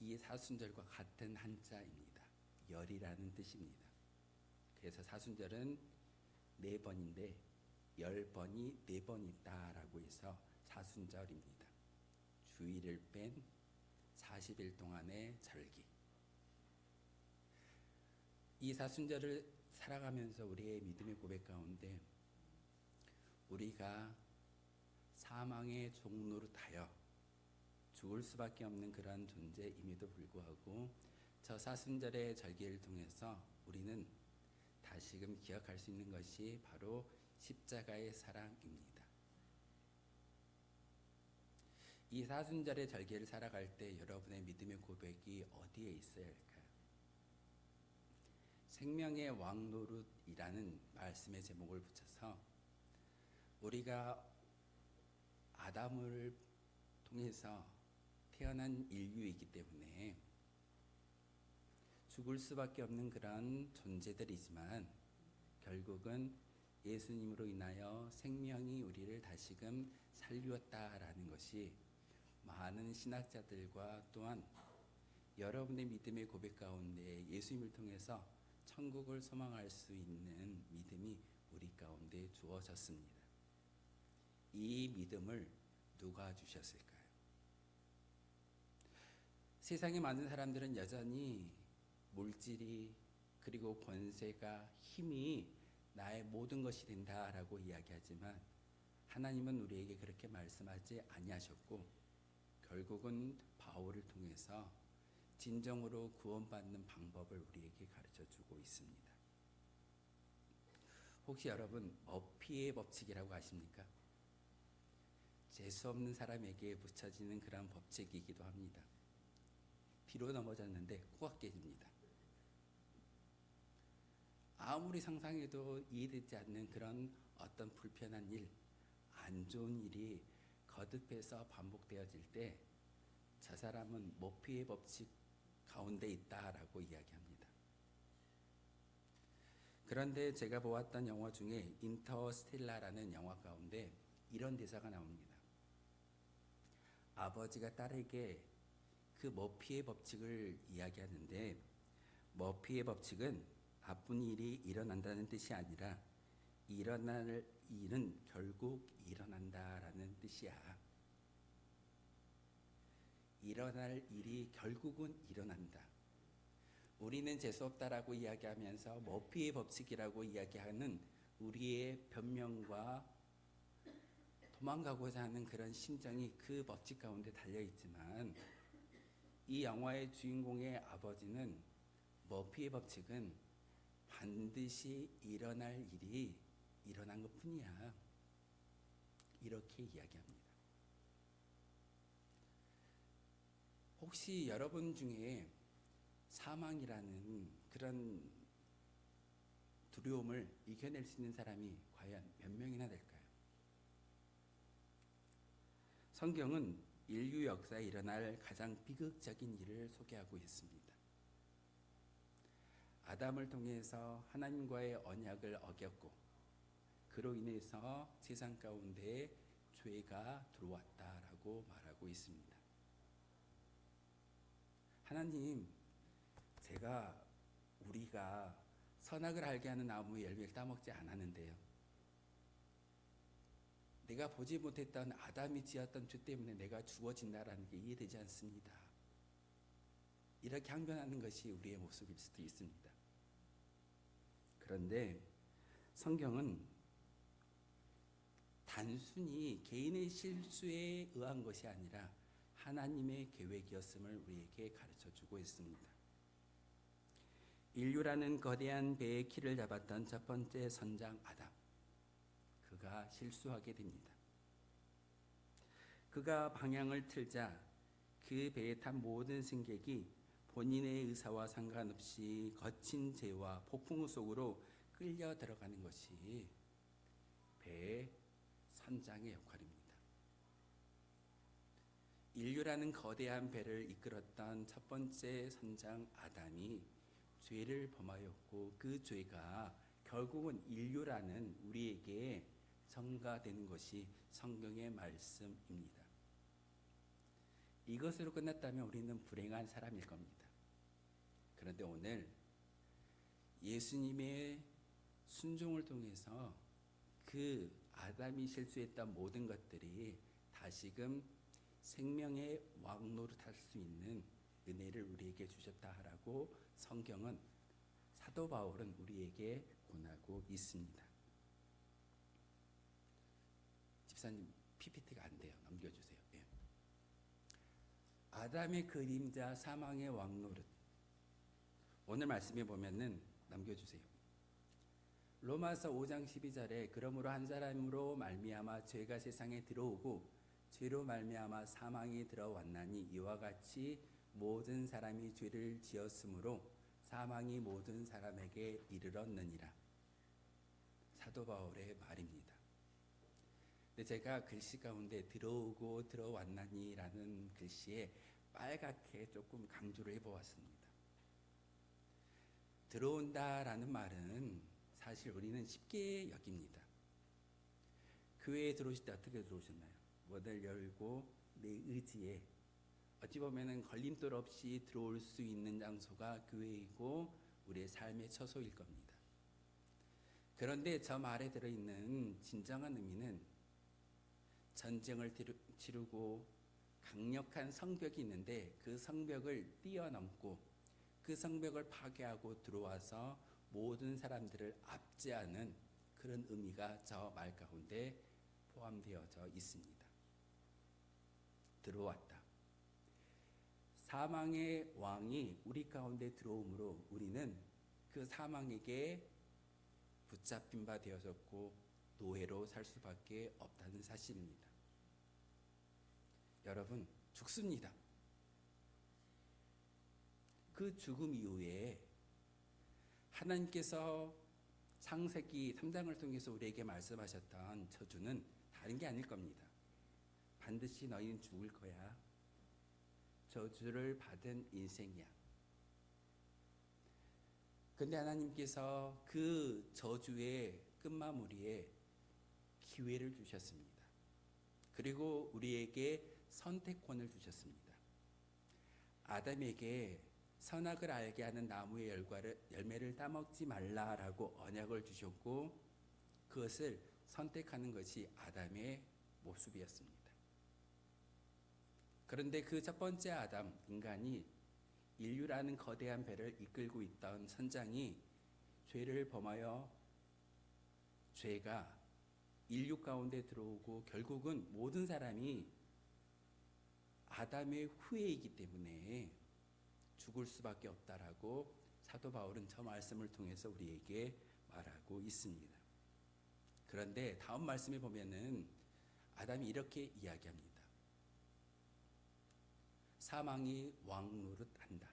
이 사순절과 같은 한자입니다. 열이라는 뜻입니다. 그래서 사순절은 4번인데 10번이 4번 있다라고 해서 사순절입니다. 주일을 뺀 40일 동안의 절기. 이 사순절을 살아가면서 우리의 믿음의 고백 가운데 우리가 사망의 종노릇하여 죽을 수밖에 없는 그러한 존재임에도 불구하고 저 사순절의 절기를 통해서 우리는 다시금 기억할 수 있는 것이 바로 십자가의 사랑입니다. 이 사순절의 절기를 살아갈 때 여러분의 믿음의 고백이 어디에 있어야 할까요? 생명의 왕노릇이라는 말씀의 제목을 붙여서 우리가 아담을 통해서 태어난 인류이기 때문에 죽을 수밖에 없는 그런 존재들이지만 결국은 예수님으로 인하여 생명이 우리를 다시금 살리었다라는 것이 많은 신학자들과 또한 여러분의 믿음의 고백 가운데 예수님을 통해서 천국을 소망할 수 있는 믿음이 우리 가운데 주어졌습니다. 이 믿음을 누가 주셨을까요? 세상에 많은 사람들은 여전히 물질이 그리고 권세가 힘이 나의 모든 것이 된다라고 이야기하지만 하나님은 우리에게 그렇게 말씀하지 아니하셨고 결국은 바울을 통해서 진정으로 구원받는 방법을 우리에게 가르쳐주고 있습니다. 혹시 여러분 머피의 법칙이라고 아십니까? 재수 없는 사람에게 붙여지는 그런 법칙이기도 합니다. 뒤로 넘어졌는데 코가 깨집니다. 아무리 상상해도 이해되지 않는 그런 어떤 불편한 일, 안 좋은 일이 거듭해서 반복되어질 때 저 사람은 머피의 법칙 가운데 있다라고 이야기합니다. 그런데 제가 보았던 영화 중에 인터스텔라라는 영화 가운데 이런 대사가 나옵니다. 아버지가 딸에게 그 머피의 법칙을 이야기하는데, 머피의 법칙은 나쁜 일이 일어난다는 뜻이 아니라 일어날 일은 결국 일어난다라는 뜻이야. 일어날 일이 결국은 일어난다. 우리는 재수없다라고 이야기하면서 머피의 법칙이라고 이야기하는 우리의 변명과 도망가고자 하는 그런 심정이 그 법칙 가운데 달려있지만 이 영화의 주인공의 아버지는 머피의 법칙은 반드시 일어날 일이 일어난 것 뿐이야, 이렇게 이야기합니다. 혹시 여러분 중에 사망이라는 그런 두려움을 이겨낼 수 있는 사람이 과연 몇 명이나 될까요? 성경은 인류 역사에 일어날 가장 비극적인 일을 소개하고 있습니다. 아담을 통해서 하나님과의 언약을 어겼고 그로 인해서 세상 가운데 죄가 들어왔다라고 말하고 있습니다. 하나님, 우리가 선악을 알게 하는 나무의 열매를 따먹지 않았는데요. 내가 보지 못했던 아담이 지었던 죄 때문에 내가 죽어진다라는 게 이해되지 않습니다. 이렇게 항변하는 것이 우리의 모습일 수도 있습니다. 그런데 성경은 단순히 개인의 실수에 의한 것이 아니라 하나님의 계획이었음을 우리에게 가르쳐주고 있습니다. 인류라는 거대한 배의 키를 잡았던 첫 번째 선장 아담, 그가 실수하게 됩니다. 그가 방향을 틀자 그 배에 탄 모든 승객이 본인의 의사와 상관없이 거친 재와 폭풍 속으로 끌려 들어가는 것이 배의 선장의 역할입니다. 인류라는 거대한 배를 이끌었던 첫 번째 선장 아담이 죄를 범하였고 그 죄가 결국은 인류라는 우리에게 전가되는 것이 성경의 말씀입니다. 이것으로 끝났다면 우리는 불행한 사람일 겁니다. 그런데 오늘 예수님의 순종을 통해서 그 아담이 실수했던 모든 것들이 다시금 생명의 왕노릇할 수 있는 은혜를 우리에게 주셨다라고 성경은, 사도 바울은 우리에게 권하고 있습니다. 집사님, PPT가 안 돼요. 넘겨주세요. 예. 아담의 그림자, 사망의 왕노릇. 오늘 말씀에 보면은 넘겨주세요. 로마서 5장 12절에 그러므로 한 사람으로 말미암아 죄가 세상에 들어오고 죄로 말미암아 사망이 들어왔나니 이와 같이 모든 사람이 죄를 지었으므로 사망이 모든 사람에게 이르렀느니라. 사도 바울의 말입니다. 근데 제가 글씨 가운데 들어오고 들어왔나니라는 글씨에 빨갛게 조금 강조를 해보았습니다. 들어온다라는 말은 사실 우리는 쉽게 여깁니다. 교회에 들어오실 때 어떻게 들어오셨나요? 문을 열고 내 의지에, 어찌 보면은 걸림돌 없이 들어올 수 있는 장소가 교회이고 우리의 삶의 처소일 겁니다. 그런데 저 말에 들어있는 진정한 의미는 전쟁을 치르고 강력한 성벽이 있는데 그 성벽을 뛰어넘고 그 성벽을 파괴하고 들어와서 모든 사람들을 압제하는 그런 의미가 저 말 가운데 포함되어져 있습니다. 들어왔다. 사망의 왕이 우리 가운데 들어오므로 우리는 그 사망에게 붙잡힌 바 되어졌고 노예로 살 수밖에 없다는 사실입니다. 여러분, 죽습니다. 그 죽음 이후에 하나님께서 창세기 3장을 통해서 우리에게 말씀하셨던 저주는 다른 게 아닐 겁니다. 반드시 너희는 죽을 거야. 저주를 받은 인생이야. 근데 하나님께서 그 저주의 끝마무리에 기회를 주셨습니다. 그리고 우리에게 선택권을 주셨습니다. 아담에게 선악을 알게 하는 나무의 열매를 따먹지 말라라고 언약을 주셨고 그것을 선택하는 것이 아담의 모습이었습니다. 그런데 그 첫 번째 아담, 인간이 인류라는 거대한 배를 이끌고 있던 선장이 죄를 범하여 죄가 인류 가운데 들어오고 결국은 모든 사람이 아담의 후예이기 때문에 죽을 수밖에 없다라고 사도 바울은 저 말씀을 통해서 우리에게 말하고 있습니다. 그런데 다음 말씀에 보면은 아담이 이렇게 이야기합니다. 사망이 왕노릇한다.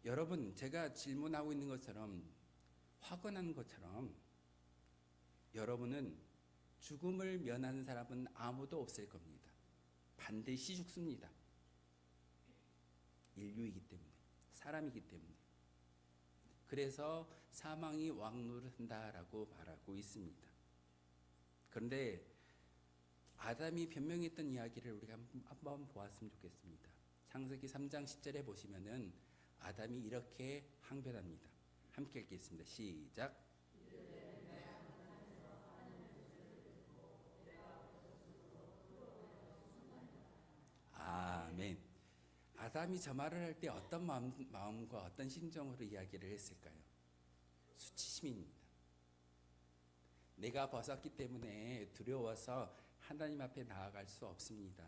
여러분, 제가 질문하고 있는 것처럼 확언한 것처럼 여러분은 죽음을 면하는 사람은 아무도 없을 겁니다. 반드시 죽습니다. 인류이기 때문에, 사람이기 때문에. 그래서 사망이 왕노릇한다라고 말하고 있습니다. 그런데 아담이 변명했던 이야기를 우리가 한번 보았으면 좋겠습니다. 창세기 3장 10절에 보시면은 아담이 이렇게 항변합니다. 함께 읽겠습니다. 시작. 아멘. 아담이 저 말을 할 때 어떤 마음과 어떤 심정으로 이야기를 했을까요? 수치심입니다. 내가 벗었기 때문에 두려워서 하나님 앞에 나아갈 수 없습니다.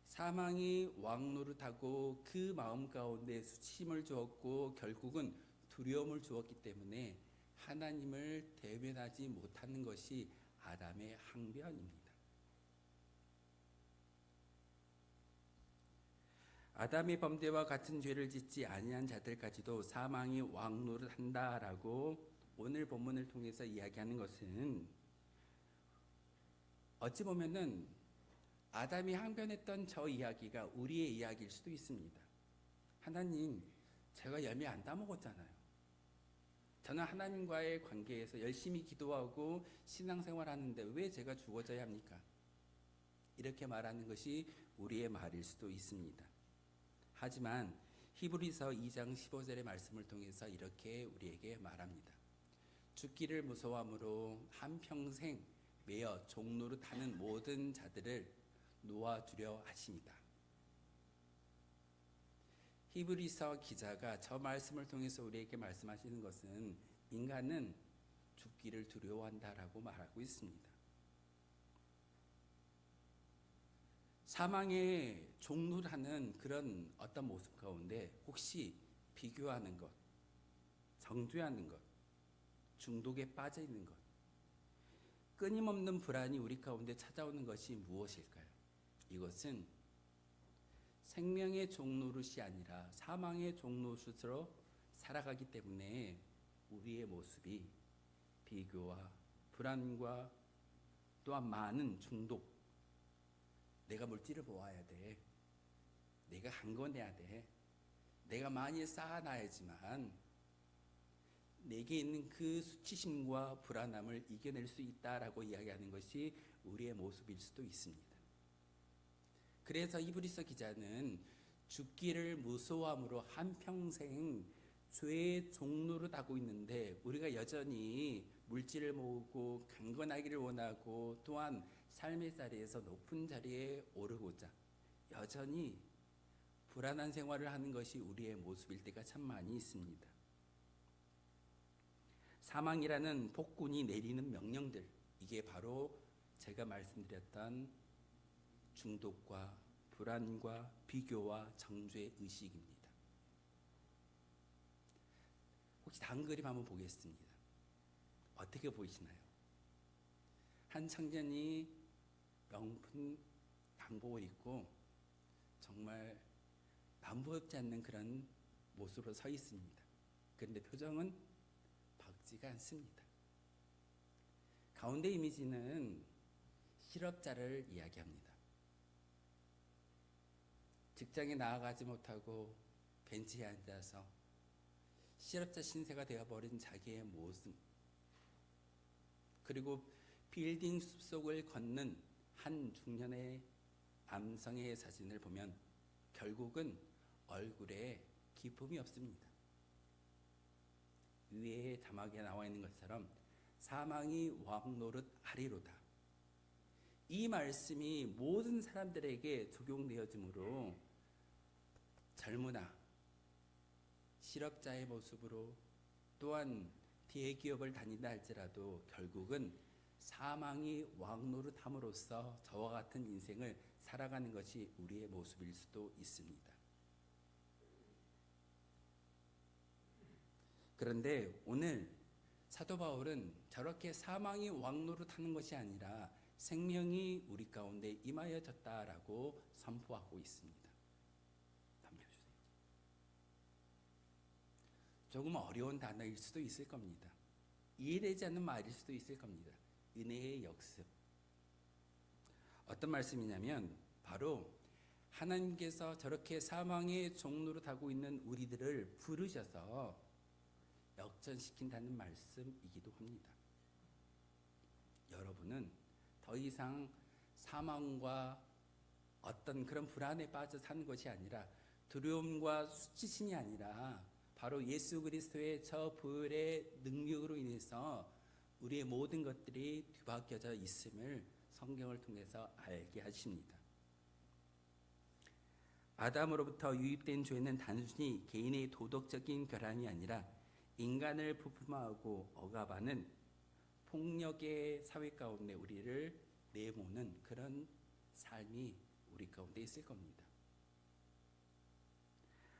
사망이 왕노릇하고 그 마음 가운데 수치심을 주었고 결국은 두려움을 주었기 때문에 하나님을 대면하지 못하는 것이 아담의 항변입니다. 아담의 범죄와 같은 죄를 짓지 아니한 자들까지도 사망이 왕노릇한다라고 오늘 본문을 통해서 이야기하는 것은 어찌 보면은 아담이 항변했던 저 이야기가 우리의 이야기일 수도 있습니다. 하나님, 제가 열매 안 따먹었잖아요. 저는 하나님과의 관계에서 열심히 기도하고 신앙생활 하는데 왜 제가 죽어져야 합니까? 이렇게 말하는 것이 우리의 말일 수도 있습니다. 하지만 히브리서 2장 15절의 말씀을 통해서 이렇게 우리에게 말합니다. 죽기를 무서워함으로 한평생 매어 종노릇하는 모든 자들을 놓아주려 하십니다. 히브리서 기자가 저 말씀을 통해서 우리에게 말씀하시는 것은 인간은 죽기를 두려워한다라고 말하고 있습니다. 사망에 종노릇하는 그런 어떤 모습 가운데 혹시 비교하는 것, 정죄하는 것, 중독에 빠져 있는 것, 끊임없는 불안이 우리 가운데 찾아오는 것이 무엇일까요? 이것은 생명의 종노릇이 아니라 사망의 종노릇으로 살아가기 때문에 우리의 모습이 비교와 불안과 또한 많은 중독, 내가 물질을 모아야 돼, 내가 강건해야 돼, 내가 많이 쌓아놔야지만 내게 있는 그 수치심과 불안함을 이겨낼 수 있다라고 이야기하는 것이 우리의 모습일 수도 있습니다. 그래서 히브리서 기자는 죽기를 무서워함으로 한평생 죄의 종노릇 하고 있는데 우리가 여전히 물질을 모으고 강건하기를 원하고 또한 삶의 자리에서 높은 자리에 오르고자 여전히 불안한 생활을 하는 것이 우리의 모습일 때가 참 많이 있습니다. 사망이라는 폭군이 내리는 명령들, 이게 바로 제가 말씀드렸던 중독과 불안과 비교와 정죄 의식입니다. 혹시 다음 그림 한번 보겠습니다. 어떻게 보이시나요? 한 청년이 명품 양복을 입고 정말 남부럽지 않는 그런 모습으로 서 있습니다. 그런데 표정은 밝지가 않습니다. 가운데 이미지는 실업자를 이야기합니다. 직장에 나아가지 못하고 벤치에 앉아서 실업자 신세가 되어버린 자기의 모습, 그리고 빌딩 숲속을 걷는 한 중년의 남성의 사진을 보면 결국은 얼굴에 기쁨이 없습니다. 위에 자막에 나와 있는 것처럼 사망이 왕노릇 하리로다. 이 말씀이 모든 사람들에게 적용되어지므로 젊으나 실업자의 모습으로 또한 대기업을 다닌다 할지라도 결국은 사망이 왕노릇함으로써 저와 같은 인생을 살아가는 것이 우리의 모습일 수도 있습니다. 그런데 오늘 사도 바울은 저렇게 사망이 왕노릇하는 것이 아니라 생명이 우리 가운데 임하여졌다라고 선포하고 있습니다. 넘겨주세요. 조금 어려운 단어일 수도 있을 겁니다. 이해되지 않는 말일 수도 있을 겁니다. 은혜의 역습. 어떤 말씀이냐면 바로 하나님께서 저렇게 사망의 종로로 타고 있는 우리들을 부르셔서 역전시킨다는 말씀이기도 합니다. 여러분은 더 이상 사망과 어떤 그런 불안에 빠져 사는 것이 아니라 두려움과 수치심이 아니라 바로 예수 그리스도의 저 부활의 능력으로 인해서 우리의 모든 것들이 뒤바뀌어져 있음을 성경을 통해서 알게 하십니다. 아담으로부터 유입된 죄는 단순히 개인의 도덕적인 결함이 아니라 인간을 부품화하고 억압하는 폭력의 사회 가운데 우리를 내모는 그런 삶이 우리 가운데 있을 겁니다.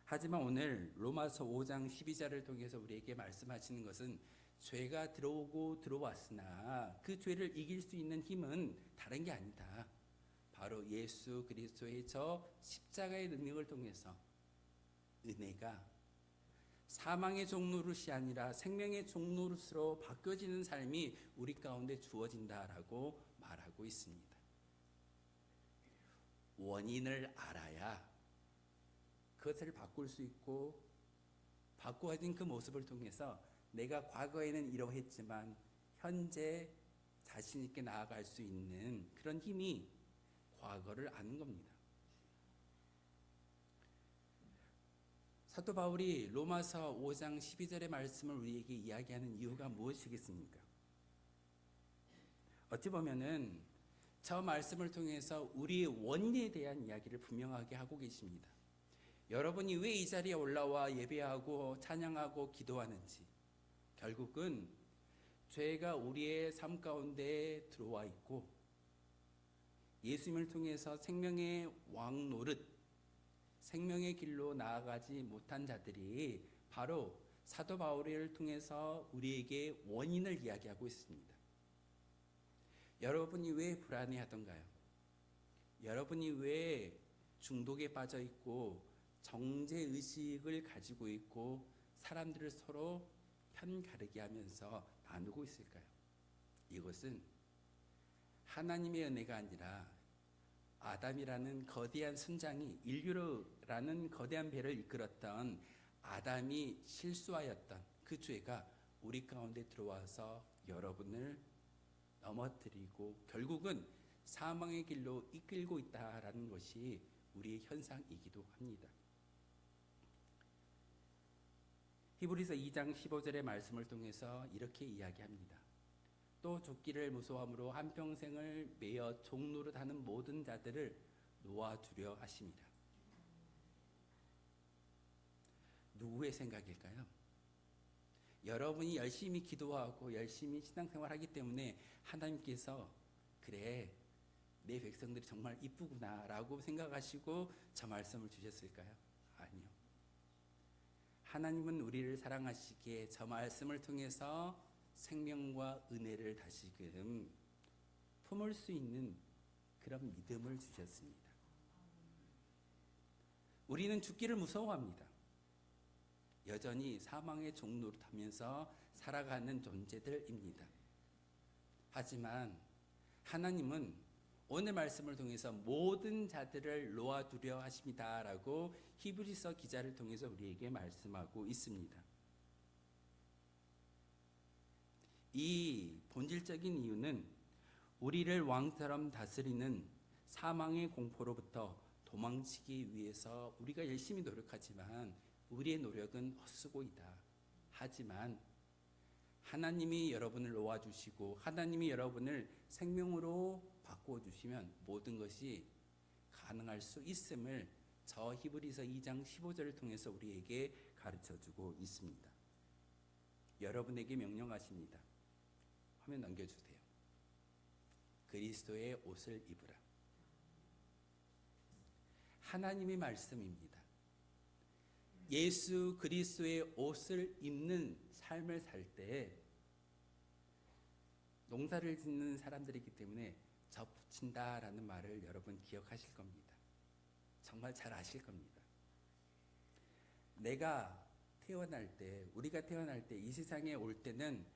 하지만 오늘 로마서 5장 12절을 통해서 우리에게 말씀하시는 것은 죄가 들어오고 들어왔으나 그 죄를 이길 수 있는 힘은 다른 게 아니다. 바로 예수 그리스도의 저 십자가의 능력을 통해서 은혜가 사망의 종노릇이 아니라 생명의 종노릇으로 바뀌어지는 삶이 우리 가운데 주어진다라고 말하고 있습니다. 원인을 알아야 그것을 바꿀 수 있고 바꾸어진 그 모습을 통해서 내가 과거에는 이러했지만 현재 자신 있게 나아갈 수 있는 그런 힘이 과거를 아는 겁니다. 사도 바울이 로마서 5장 12절의 말씀을 우리에게 이야기하는 이유가 무엇이겠습니까? 어찌 보면은 저 말씀을 통해서 우리의 원인에 대한 이야기를 분명하게 하고 계십니다. 여러분이 왜 이 자리에 올라와 예배하고 찬양하고 기도하는지 결국은 죄가 우리의 삶 가운데 들어와 있고 예수님을 통해서 생명의 왕 노릇 생명의 길로 나아가지 못한 자들이 바로 사도 바울을 통해서 우리에게 원인을 이야기하고 있습니다. 여러분이 왜 불안해하던가요? 여러분이 왜 중독에 빠져 있고 정죄의식을 가지고 있고 사람들을 서로 편가르게 하면서 나누고 있을까요? 이것은 하나님의 은혜가 아니라 아담이라는 거대한 선장이 인류라는 거대한 배를 이끌었던 아담이 실수하였던 그 죄가 우리 가운데 들어와서 여러분을 넘어뜨리고 결국은 사망의 길로 이끌고 있다라는 것이 우리의 현상이기도 합니다. 히브리서 2장 15절의 말씀을 통해서 이렇게 이야기합니다. 또 죽기를 무서워함으로 한평생을 매여 종노릇하는 모든 자들을 놓아두려 하심이라. 누구의 생각일까요? 여러분이 열심히 기도하고 열심히 신앙생활하기 때문에 하나님께서 그래 내 백성들이 정말 이쁘구나 라고 생각하시고 저 말씀을 주셨을까요? 아니요. 하나님은 우리를 사랑하시기에 저 말씀을 통해서 생명과 은혜를 다시금 품을 수 있는 그런 믿음을 주셨습니다. 우리는 죽기를 무서워합니다. 여전히 사망의 종노릇하면서 살아가는 존재들입니다. 하지만 하나님은 오늘 말씀을 통해서 모든 자들을 놓아두려 하십니다라고 히브리서 기자를 통해서 우리에게 말씀하고 있습니다. 이 본질적인 이유는 우리를 왕처럼 다스리는 사망의 공포로부터 도망치기 위해서 우리가 열심히 노력하지만 우리의 노력은 헛수고이다. 하지만 하나님이 여러분을 놓아주시고 하나님이 여러분을 생명으로 바꾸어주시면 모든 것이 가능할 수 있음을 저 히브리서 2장 15절을 통해서 우리에게 가르쳐주고 있습니다. 여러분에게 명령하십니다. 화면 넘겨주세요. 그리스도의 옷을 입으라. 하나님의 말씀입니다. 예수 그리스도의 옷을 입는 삶을 살 때 농사를 짓는 사람들이기 때문에 접붙인다라는 말을 여러분 기억하실 겁니다. 정말 잘 아실 겁니다. 내가 태어날 때, 우리가 태어날 때, 이 세상에 올 때는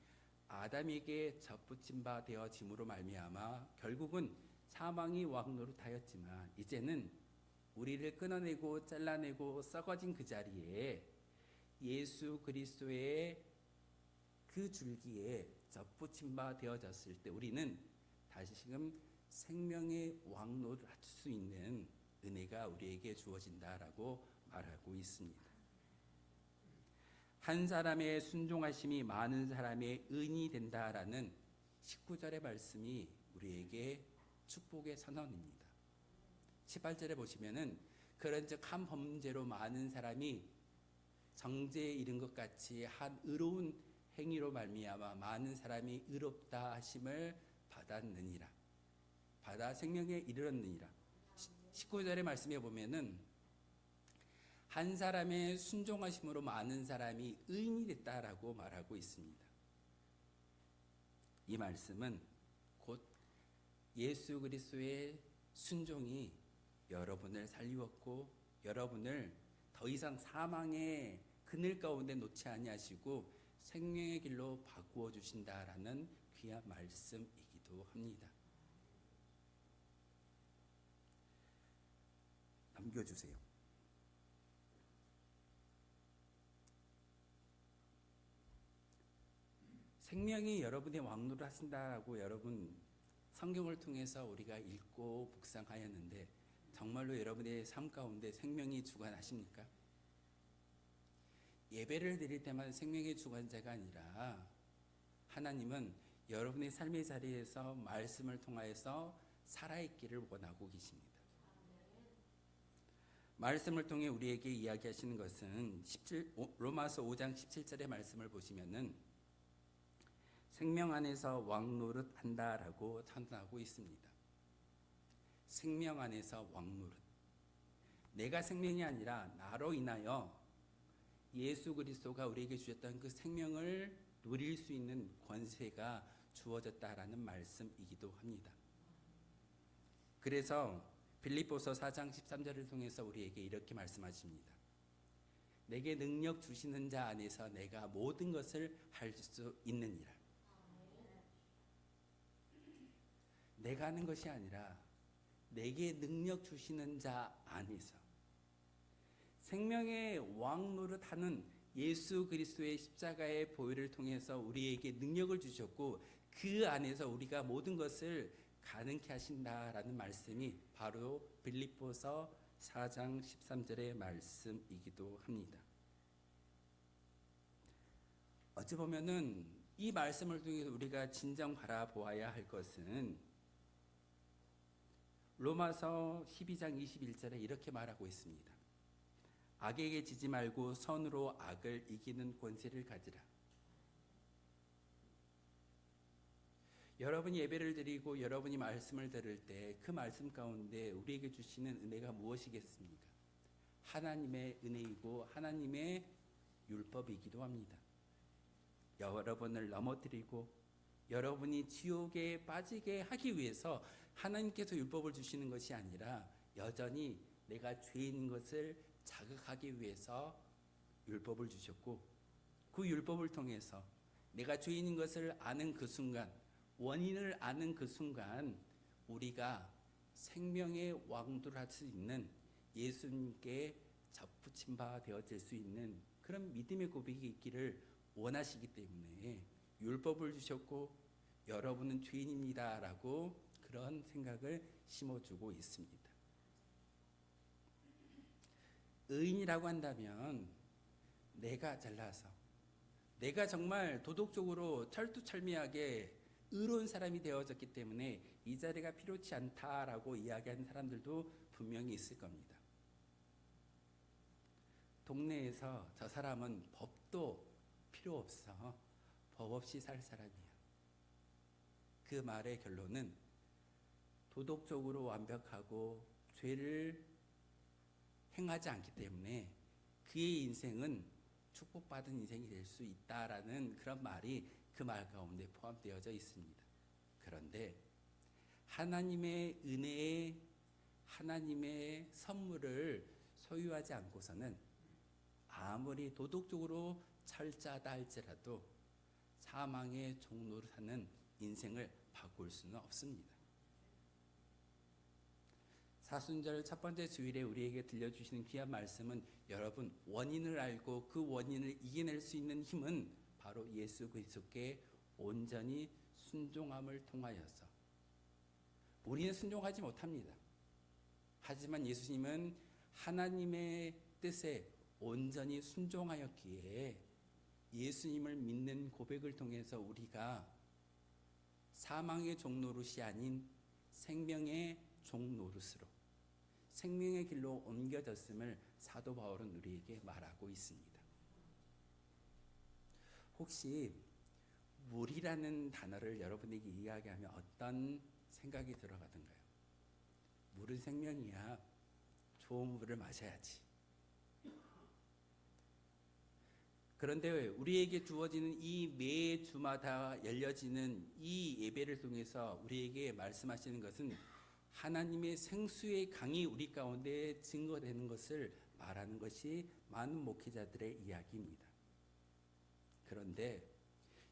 아담에게 접붙임 바 되어짐으로 말미암아 결국은 사망이 왕노릇하였지만 이제는 우리를 끊어내고 잘라내고 썩어진 그 자리에 예수 그리스도의 그 줄기에 접붙임 바 되어졌을 때 우리는 다시금 생명의 왕노를 할 수 있는 은혜가 우리에게 주어진다라고 말하고 있습니다. 한 사람의 순종하심이 많은 사람의 은이 된다라는 19절의 말씀이 우리에게 축복의 선언입니다. 18절에 보시면은 그런즉 한 범죄로 많은 사람이 정죄에 이른 것 같이 한 의로운 행위로 말미암아 많은 사람이 의롭다 하심을 받았느니라. 받아 생명에 이르렀느니라. 19절의 말씀에 보면은 한 사람의 순종하심으로 많은 사람이 의인이 됐다라고 말하고 있습니다. 이 말씀은 곧 예수 그리스도의 순종이 여러분을 살리웠고 여러분을 더 이상 사망의 그늘 가운데 놓지 아니하시고 생명의 길로 바꾸어 주신다라는 귀한 말씀이기도 합니다. 남겨주세요. 생명이 여러분의 왕노를 하신다라고 여러분 성경을 통해서 우리가 읽고 묵상하였는데 정말로 여러분의 삶 가운데 생명이 주관하십니까? 예배를 드릴 때만 생명의 주관자가 아니라 하나님은 여러분의 삶의 자리에서 말씀을 통하여서 살아있기를 원하고 계십니다. 말씀을 통해 우리에게 이야기하시는 것은 로마서 5장 17절의 말씀을 보시면은 생명 안에서 왕노릇 한다라고 선언하고 있습니다. 생명 안에서 왕노릇. 내가 생명이 아니라 나로 인하여 예수 그리스도가 우리에게 주셨던 그 생명을 누릴 수 있는 권세가 주어졌다라는 말씀이기도 합니다. 그래서 빌립보서 4장 13절을 통해서 우리에게 이렇게 말씀하십니다. 내게 능력 주시는 자 안에서 내가 모든 것을 할 수 있느니라. 내가 하는 것이 아니라 내게 능력 주시는 자 안에서 생명의 왕 노릇하는 예수 그리스도의 십자가의 보혈을 통해서 우리에게 능력을 주셨고 그 안에서 우리가 모든 것을 가능케 하신다라는 말씀이 바로 빌립보서 4장 13절의 말씀이기도 합니다. 어찌 보면은 이 말씀을 통해 우리가 진정 바라보아야 할 것은 로마서 12장 21절에 이렇게 말하고 있습니다. 악에게 지지 말고 선으로 악을 이기는 권세를 가지라. 여러분이 예배를 드리고 여러분이 말씀을 들을 때 그 말씀 가운데 우리에게 주시는 은혜가 무엇이겠습니까? 하나님의 은혜이고 하나님의 율법이기도 합니다. 여러분을 넘어뜨리고 여러분이 지옥에 빠지게 하기 위해서 하나님께서 율법을 주시는 것이 아니라 여전히 내가 죄인인 것을 자극하기 위해서 율법을 주셨고 그 율법을 통해서 내가 죄인인 것을 아는 그 순간 원인을 아는 그 순간 우리가 생명의 왕도를 할 수 있는 예수님께 접붙임 바 되어질 수 있는 그런 믿음의 고백이 있기를 원하시기 때문에 율법을 주셨고 여러분은 죄인입니다라고 그런 생각을 심어주고 있습니다. 의인이라고 한다면 내가 잘나서 내가 정말 도덕적으로 철두철미하게 의로운 사람이 되어졌기 때문에 이 자리가 필요치 않다라고 이야기하는 사람들도 분명히 있을 겁니다. 동네에서 저 사람은 법도 필요 없어. 법 없이 살 사람이야. 그 말의 결론은 도덕적으로 완벽하고 죄를 행하지 않기 때문에 그의 인생은 축복받은 인생이 될 수 있다라는 그런 말이 그 말 가운데 포함되어져 있습니다. 그런데 하나님의 은혜에 하나님의 선물을 소유하지 않고서는 아무리 도덕적으로 철저하다 할지라도 사망의 종로를 사는 인생을 바꿀 수는 없습니다. 사순절 첫 번째 주일에 우리에게 들려주시는 귀한 말씀은 여러분 원인을 알고 그 원인을 이겨낼 수 있는 힘은 바로 예수 그리스도께 온전히 순종함을 통하여서 우리는 순종하지 못합니다. 하지만 예수님은 하나님의 뜻에 온전히 순종하였기에 예수님을 믿는 고백을 통해서 우리가 사망의 종노릇이 아닌 생명의 종노릇으로 생명의 길로 옮겨졌음을 사도 바울은 우리에게 말하고 있습니다. 혹시 물이라는 단어를 여러분에게 이야기하면 어떤 생각이 들어가던가요? 물은 생명이야. 좋은 물을 마셔야지. 그런데 우리에게 주어지는 이 매주마다 열려지는 이 예배를 통해서 우리에게 말씀하시는 것은 하나님의 생수의 강이 우리 가운데 증거되는 것을 말하는 것이 많은 목회자들의 이야기입니다. 그런데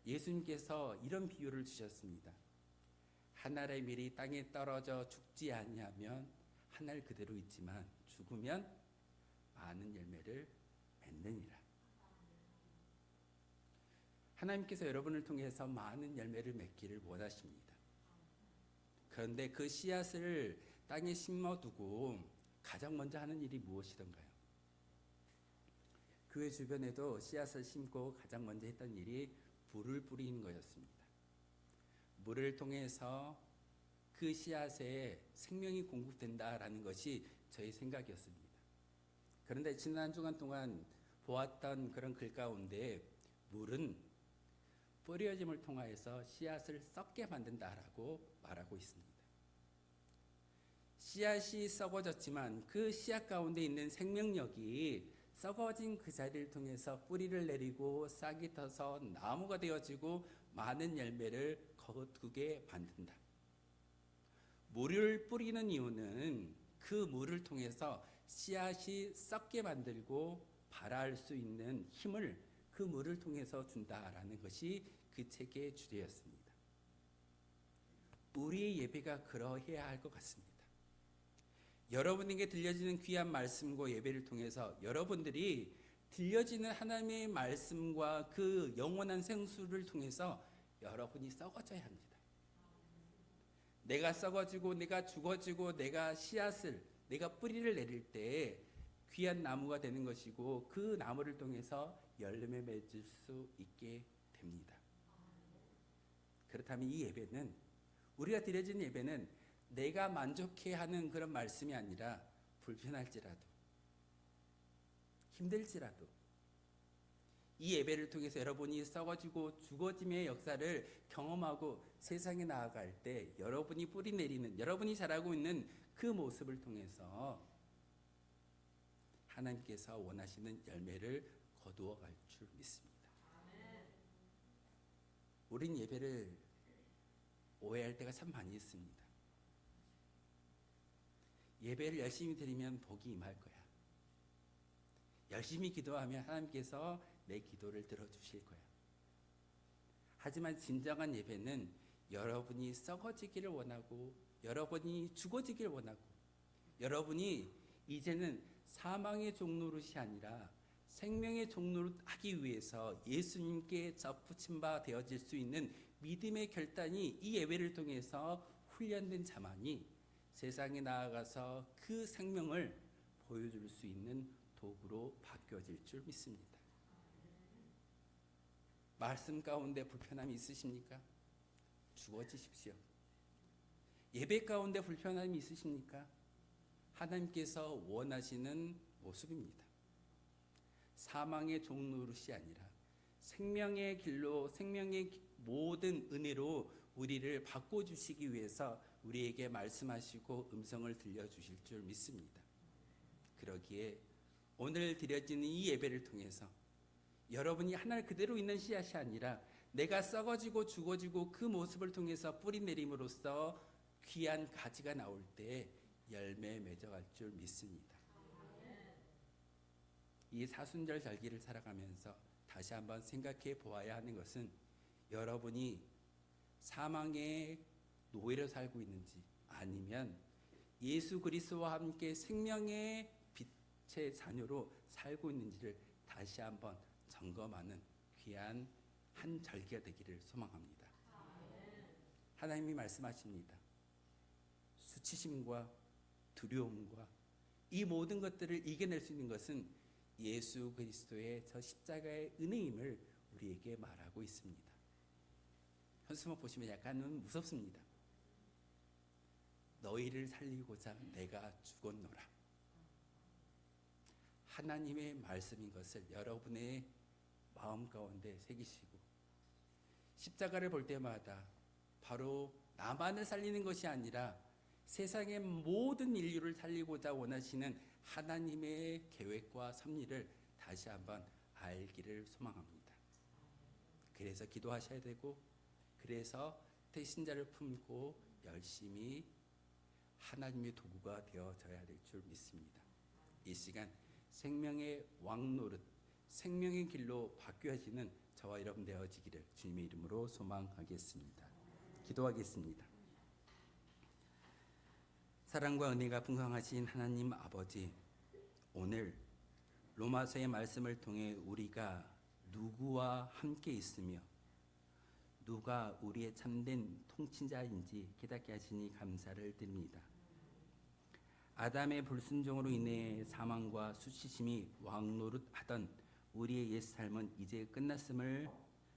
예수님께서 이런 비유를 주셨습니다. 한 알의 밀이 땅에 떨어져 죽지 아니하면 한 알 그대로 있지만 죽으면 많은 열매를 맺느니라. 하나님께서 여러분을 통해서 많은 열매를 맺기를 원하십니다. 그런데 그 씨앗을 땅에 심어두고 가장 먼저 하는 일이 무엇이던가요? 교회 주변에도 씨앗을 심고 가장 먼저 했던 일이 물을 뿌리는 거였습니다. 물을 통해서 그 씨앗에 생명이 공급된다라는 것이 저의 생각이었습니다. 그런데 지난 한 주간 동안 보았던 그런 글 가운데 물은 뿌려짐을 통하여서 씨앗을 썩게 만든다라고 말하고 있습니다. 씨앗이 썩어졌지만 그 씨앗 가운데 있는 생명력이 썩어진 그 자리를 통해서 뿌리를 내리고 싹이 터서 나무가 되어지고 많은 열매를 거두게 만든다. 물을 뿌리는 이유는 그 물을 통해서 씨앗이 썩게 만들고 발할 수 있는 힘을 그 물을 통해서 준다라는 것이 그 책의 주제였습니다. 우리의 예배가 그러해야 할 것 같습니다. 여러분에게 들려지는 귀한 말씀과 예배를 통해서 여러분들이 들려지는 하나님의 말씀과 그 영원한 생수를 통해서 여러분이 썩어져야 합니다. 내가 썩어지고 내가 죽어지고 내가 씨앗을 내가 뿌리를 내릴 때 귀한 나무가 되는 것이고 그 나무를 통해서 열매 맺을 수 있게 됩니다. 그렇다면 이 예배는 우리가 드려진 예배는 내가 만족해하는 그런 말씀이 아니라 불편할지라도 힘들지라도 이 예배를 통해서 여러분이 썩어지고 죽어짐의 역사를 경험하고 세상에 나아갈 때 여러분이 뿌리 내리는 여러분이 자라고 있는 그 모습을 통해서 하나님께서 원하시는 열매를 거두어 갈 줄 믿습니다. 우린 예배를 오해할 때가 참 많이 있습니다. 예배를 열심히 드리면 복이 임할 거야. 열심히 기도하면 하나님께서 내 기도를 들어주실 거야. 하지만 진정한 예배는 여러분이 썩어지기를 원하고 여러분이 죽어지기를 원하고 여러분이 이제는 사망의 종노릇이 아니라 생명의 종노릇 하기 위해서 예수님께 접붙임 바 되어질 수 있는 믿음의 결단이 이 예배를 통해서 훈련된 자만이 세상에 나아가서 그 생명을 보여줄 수 있는 도구로 바뀌어질 줄 믿습니다. 말씀 가운데 불편함이 있으십니까? 죽어지십시오. 예배 가운데 불편함이 있으십니까? 하나님께서 원하시는 모습입니다. 사망의 종노릇이 아니라 생명의 길로 생명의 모든 은혜로 우리를 바꿔주시기 위해서 우리에게 말씀하시고 음성을 들려주실 줄 믿습니다. 그러기에 오늘 드려지는 이 예배를 통해서 여러분이 하늘 그대로 있는 씨앗이 아니라 내가 썩어지고 죽어지고 그 모습을 통해서 뿌리 내림으로써 귀한 가지가 나올 때 열매 맺어갈 줄 믿습니다. 이 사순절 절기를 살아가면서 다시 한번 생각해 보아야 하는 것은 여러분이 사망의 노예로 살고 있는지 아니면 예수 그리스도와 함께 생명의 빛의 자녀로 살고 있는지를 다시 한번 점검하는 귀한 한 절기가 되기를 소망합니다. 하나님이 말씀하십니다. 수치심과 두려움과 이 모든 것들을 이겨낼 수 있는 것은 예수 그리스도의 저 십자가의 은혜임을 우리에게 말하고 있습니다. 현수막 보시면 약간은 무섭습니다. 너희를 살리고자 내가 죽었노라. 하나님의 말씀인 것을 여러분의 마음 가운데 새기시고 십자가를 볼 때마다 바로 나만을 살리는 것이 아니라 세상의 모든 인류를 살리고자 원하시는 하나님의 계획과 섭리를 다시 한번 알기를 소망합니다. 그래서 기도하셔야 되고, 그래서 대신자를 품고 열심히 하나님의 도구가 되어져야 될 줄 믿습니다. 이 시간 생명의 왕노릇, 생명의 길로 바뀌어지는 저와 여러분 되어지기를 주님의 이름으로 소망하겠습니다. 기도하겠습니다. 사랑과 은혜가 풍성하신 하나님 아버지, 오늘 로마서의 말씀을 통해 우리가 누구와 함께 있으며 누가 우리의 참된 통치자인지 깨닫게 하시니 감사를 드립니다. 아담의 불순종으로 인해 사망과 수치심이 왕노릇하던 우리의 옛 삶은 이제 끝났음을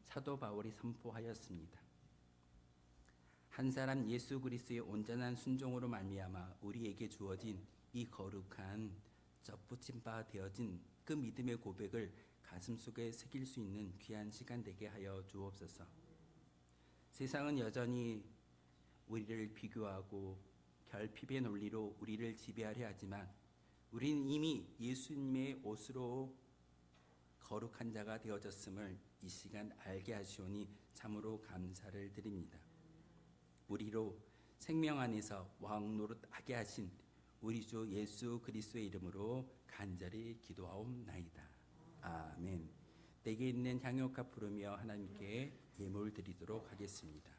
사도 바울이 선포하였습니다. 한 사람 예수 그리스도의 온전한 순종으로 말미암아 우리에게 주어진 이 거룩한 접붙임 바 되어진 그 믿음의 고백을 가슴속에 새길 수 있는 귀한 시간 되게 하여 주옵소서. 세상은 여전히 우리를 비교하고 결핍의 논리로 우리를 지배하려 하지만 우리는 이미 예수님의 옷으로 거룩한 자가 되어졌음을 이 시간 알게 하시오니 참으로 감사를 드립니다. 우리로 생명 안에서 왕노릇하게 하신 우리 주 예수 그리스도의 이름으로 간절히 기도하옵나이다. 아멘. 내게 있는 향유값 부르며 하나님께 예물 드리도록 하겠습니다.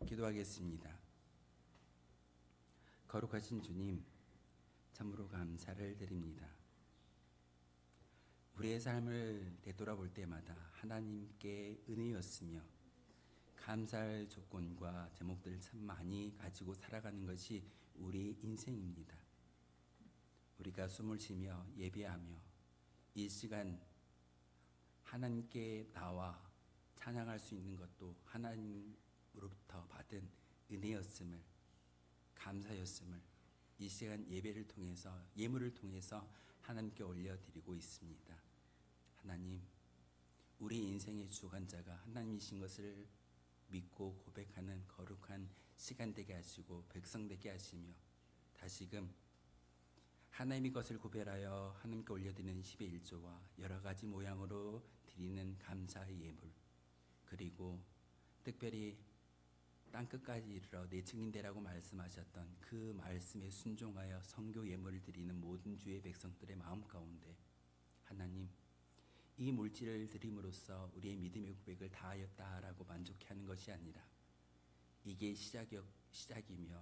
기도하겠습니다. 거룩하신 주님, 참으로 감사를 드립니다. 우리의 삶을 되돌아볼 때마다 하나님께 은혜였으며 감사할 조건과 제목들을 참 많이 가지고 살아가는 것이 우리 인생입니다. 우리가 숨을 쉬며 예배하며 이 시간 하나님께 나와 찬양할 수 있는 것도 하나님으로부터 받은 은혜였음을, 감사였음을 이 시간 예배를 통해서, 예물을 통해서 하나님께 올려드리고 있습니다. 하나님, 우리 인생의 주관자가 하나님이신 것을 믿고 고백하는 거룩한 시간 되게 하시고 백성 되게 하시며 다시금 하나님의 것을 구별하여 하나님께 올려드리는 10의 1조와 여러 가지 모양으로 드리는 감사의 예물, 그리고 특별히 땅끝까지 이르러 내 증인되라고 말씀하셨던 그 말씀에 순종하여 선교 예물을 드리는 모든 주의 백성들의 마음 가운데 하나님, 이 물질을 드림으로써 우리의 믿음의 고백을 다하였다라고 만족해하는 것이 아니라 이게 시작이며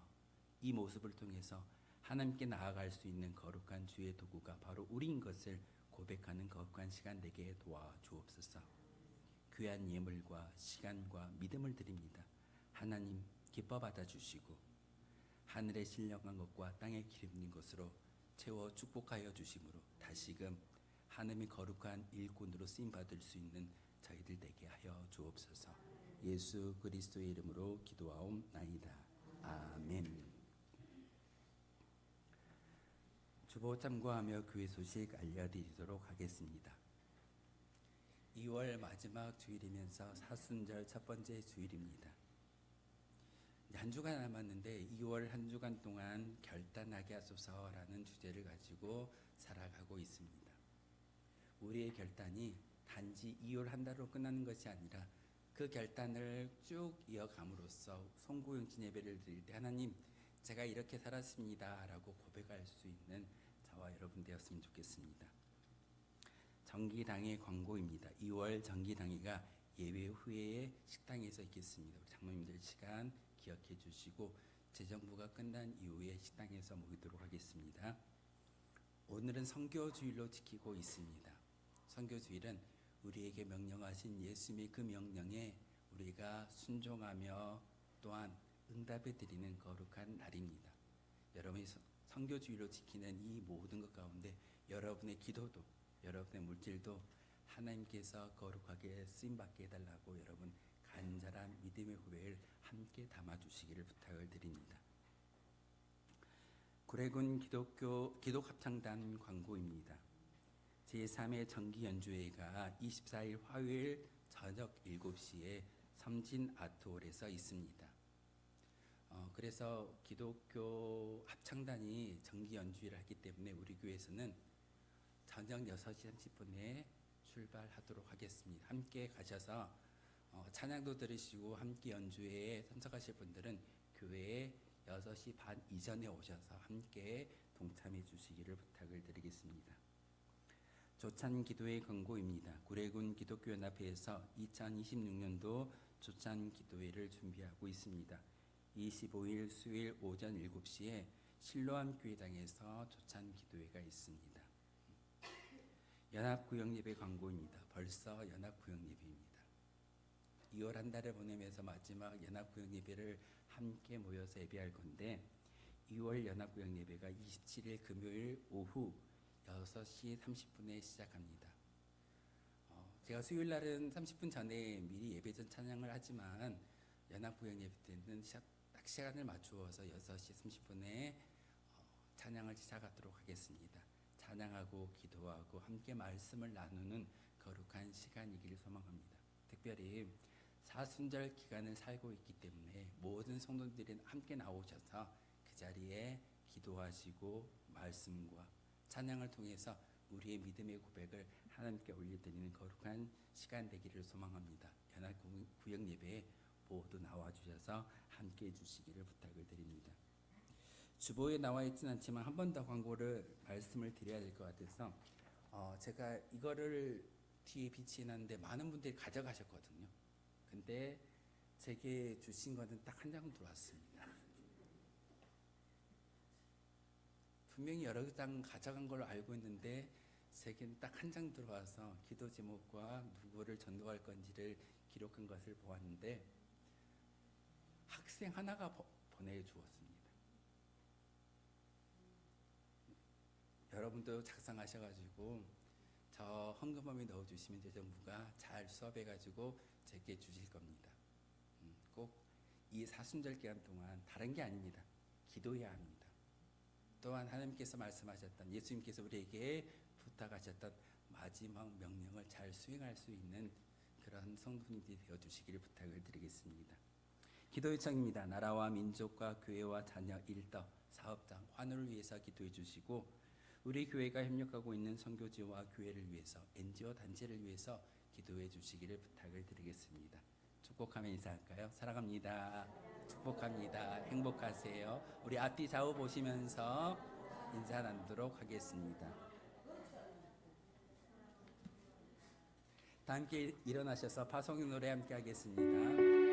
이 모습을 통해서 하나님께 나아갈 수 있는 거룩한 주의 도구가 바로 우리인 것을 고백하는 거룩한 시간 되게 도와주옵소서. 귀한 예물과 시간과 믿음을 드립니다. 하나님 기뻐 받아주시고 하늘에 신령한 것과 땅에 기름진 것으로 채워 축복하여 주심으로 다시금 하나님의 거룩한 일꾼으로 쓰임받을 수 있는 저희들 되게 하여 주옵소서. 예수 그리스도의 이름으로 기도하옵나이다. 아멘. 주보 참고하며 교회 소식 알려드리도록 하겠습니다. 2월 마지막 주일이면서 사순절 첫 번째 주일입니다. 한 주간 남았는데 2월 한 주간 동안 결단하게 하소서라는 주제를 가지고 살아가고 있습니다. 우리의 결단이 단지 2월 한 달로 끝나는 것이 아니라 그 결단을 쭉 이어감으로써 송구영신 예배를 드릴 때 하나님, 제가 이렇게 살았습니다 라고 고백할 수 있는 저와 여러분 되었으면 좋겠습니다. 정기당의 광고입니다. 2월 정기당회가 예배 후에 식당에서 있겠습니다. 우리 장로님들 시간 기억해 주시고 재정부가 끝난 이후에 식당에서 모이도록 하겠습니다. 오늘은 선교주일로 지키고 있습니다. 선교주일은 우리에게 명령하신 예수님의 그 명령에 우리가 순종하며 또한 응답해 드리는 거룩한 날입니다. 여러분이 선교주일로 지키는 이 모든 것 가운데 여러분의 기도도 여러분의 물질도 하나님께서 거룩하게 쓰임받게 해달라고 여러분 간절한 믿음의 고백을 함께 담아주시기를 부탁을 드립니다. 구례군 기독합창단 광고입니다. 제3회 정기연주회가 24일 화요일 저녁 7시에 섬진 아트홀에서 있습니다. 그래서 기독교 합창단이 정기연주회를 하기 때문에 우리 교회에서는 저녁 6시 30분에 출발하도록 하겠습니다. 함께 가셔서 찬양도 들으시고 함께 연주회에 참석하실 분들은 교회에 6시 반 이전에 오셔서 함께 동참해 주시기를 부탁을 드리겠습니다. 조찬 기도회 권고입니다. 구례군 기독교연합회에서 2026년도 조찬 기도회를 준비하고 있습니다. 25일 수요일 오전 7시에 실로암 교회당에서 조찬 기도회가 있습니다. 연합구역예배 광고입니다. 벌써 연합구역예배입니다. 2월 한 달을 보내면서 마지막 연합구역예배를 함께 모여서 예배할 건데 2월 연합구역예배가 27일 금요일 오후 6시 30분에 시작합니다. 제가 수요일 날은 30분 전에 미리 예배 전 찬양을 하지만 연합구역예배 때는 딱 시간을 맞추어서 6시 30분에 찬양을 시작하도록 하겠습니다. 찬양하고 기도하고 함께 말씀을 나누는 거룩한 시간이기를 소망합니다. 특별히 사순절 기간을 살고 있기 때문에 모든 성도들이 함께 나오셔서 그 자리에 기도하시고 말씀과 찬양을 통해서 우리의 믿음의 고백을 하나님께 올려드리는 거룩한 시간 되기를 소망합니다. 연합구역 예배에 모두 나와주셔서 함께 해주시기를 부탁을 드립니다. 주보에 나와 있지는 않지만 한 번 더 말씀을 드려야 될 것 같아서 제가 이거를 뒤에 비치해놨는데 많은 분들이 가져가셨거든요. 근데 제게 주신 거는 딱 한 장 들어왔습니다. 분명히 여러 장 가져간 걸로 알고 있는데 제게는 딱 한 장 들어와서 기도 제목과 누구를 전도할 건지를 기록한 것을 보았는데 학생 하나가 보내주었습니다. 여러분도 작성하셔가지고 저 헌금함에 넣어주시면 재정부가 잘 수업해가지고 제게 주실 겁니다. 꼭 이 사순절 기간 동안 다른 게 아닙니다. 기도해야 합니다. 또한 하나님께서 말씀하셨던 예수님께서 우리에게 부탁하셨던 마지막 명령을 잘 수행할 수 있는 그런 성도님들이 되어주시기를 부탁을 드리겠습니다. 기도 요청입니다. 나라와 민족과 교회와 자녀 일터 사업장 환호를 위해서 기도해 주시고, 우리 교회가 협력하고 있는 선교지와 교회를 위해서, NGO 단체를 위해서 기도해 주시기를 부탁을 드리겠습니다. 축복하며 인사할까요? 사랑합니다. 축복합니다. 행복하세요. 우리 앞뒤 좌우 보시면서 인사 나누도록 하겠습니다. 다 함께 일어나셔서 파송의 노래 함께 하겠습니다.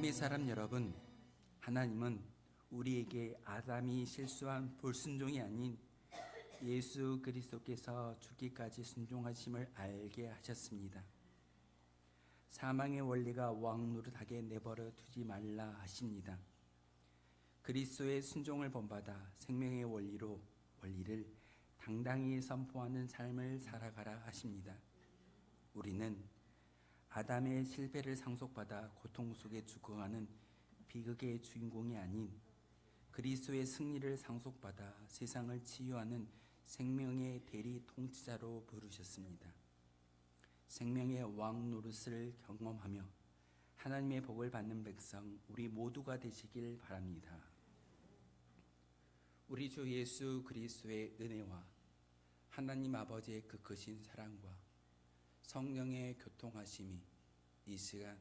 하나님의 사람 여러분, 하나님은 우리에게 아담이 실수한 불순종이 아닌 예수 그리스도께서 죽기까지 순종하심을 알게 하셨습니다. 사망의 원리가 왕노릇하게 내버려 두지 말라 하십니다. 그리스도의 순종을 본받아 생명의 원리를 당당히 선포하는 삶을 살아가라 하십니다. 우리는 아담의 실패를 상속받아 고통 속에 죽어가는 비극의 주인공이 아닌 그리스도의 승리를 상속받아 세상을 치유하는 생명의 대리 통치자로 부르셨습니다. 생명의 왕 노릇을 경험하며 하나님의 복을 받는 백성 우리 모두가 되시길 바랍니다. 우리 주 예수 그리스도의 은혜와 하나님 아버지의 그 크신 사랑과 성령의 교통하심이 이 시간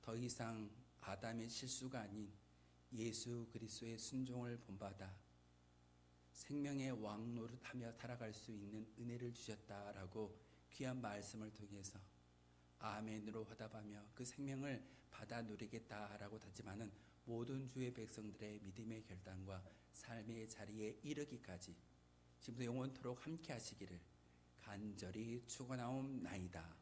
더 이상 아담의 실수가 아닌 예수 그리스도의 순종을 본받아 생명의 왕 노릇하며 살아갈 수 있는 은혜를 주셨다라고 귀한 말씀을 통해서 아멘으로 화답하며 그 생명을 받아 누리겠다라고 다짐하는 모든 주의 백성들의 믿음의 결단과 삶의 자리에 이르기까지 지금부터 영원토록 함께 하시기를 간절히 축원하옵나이다.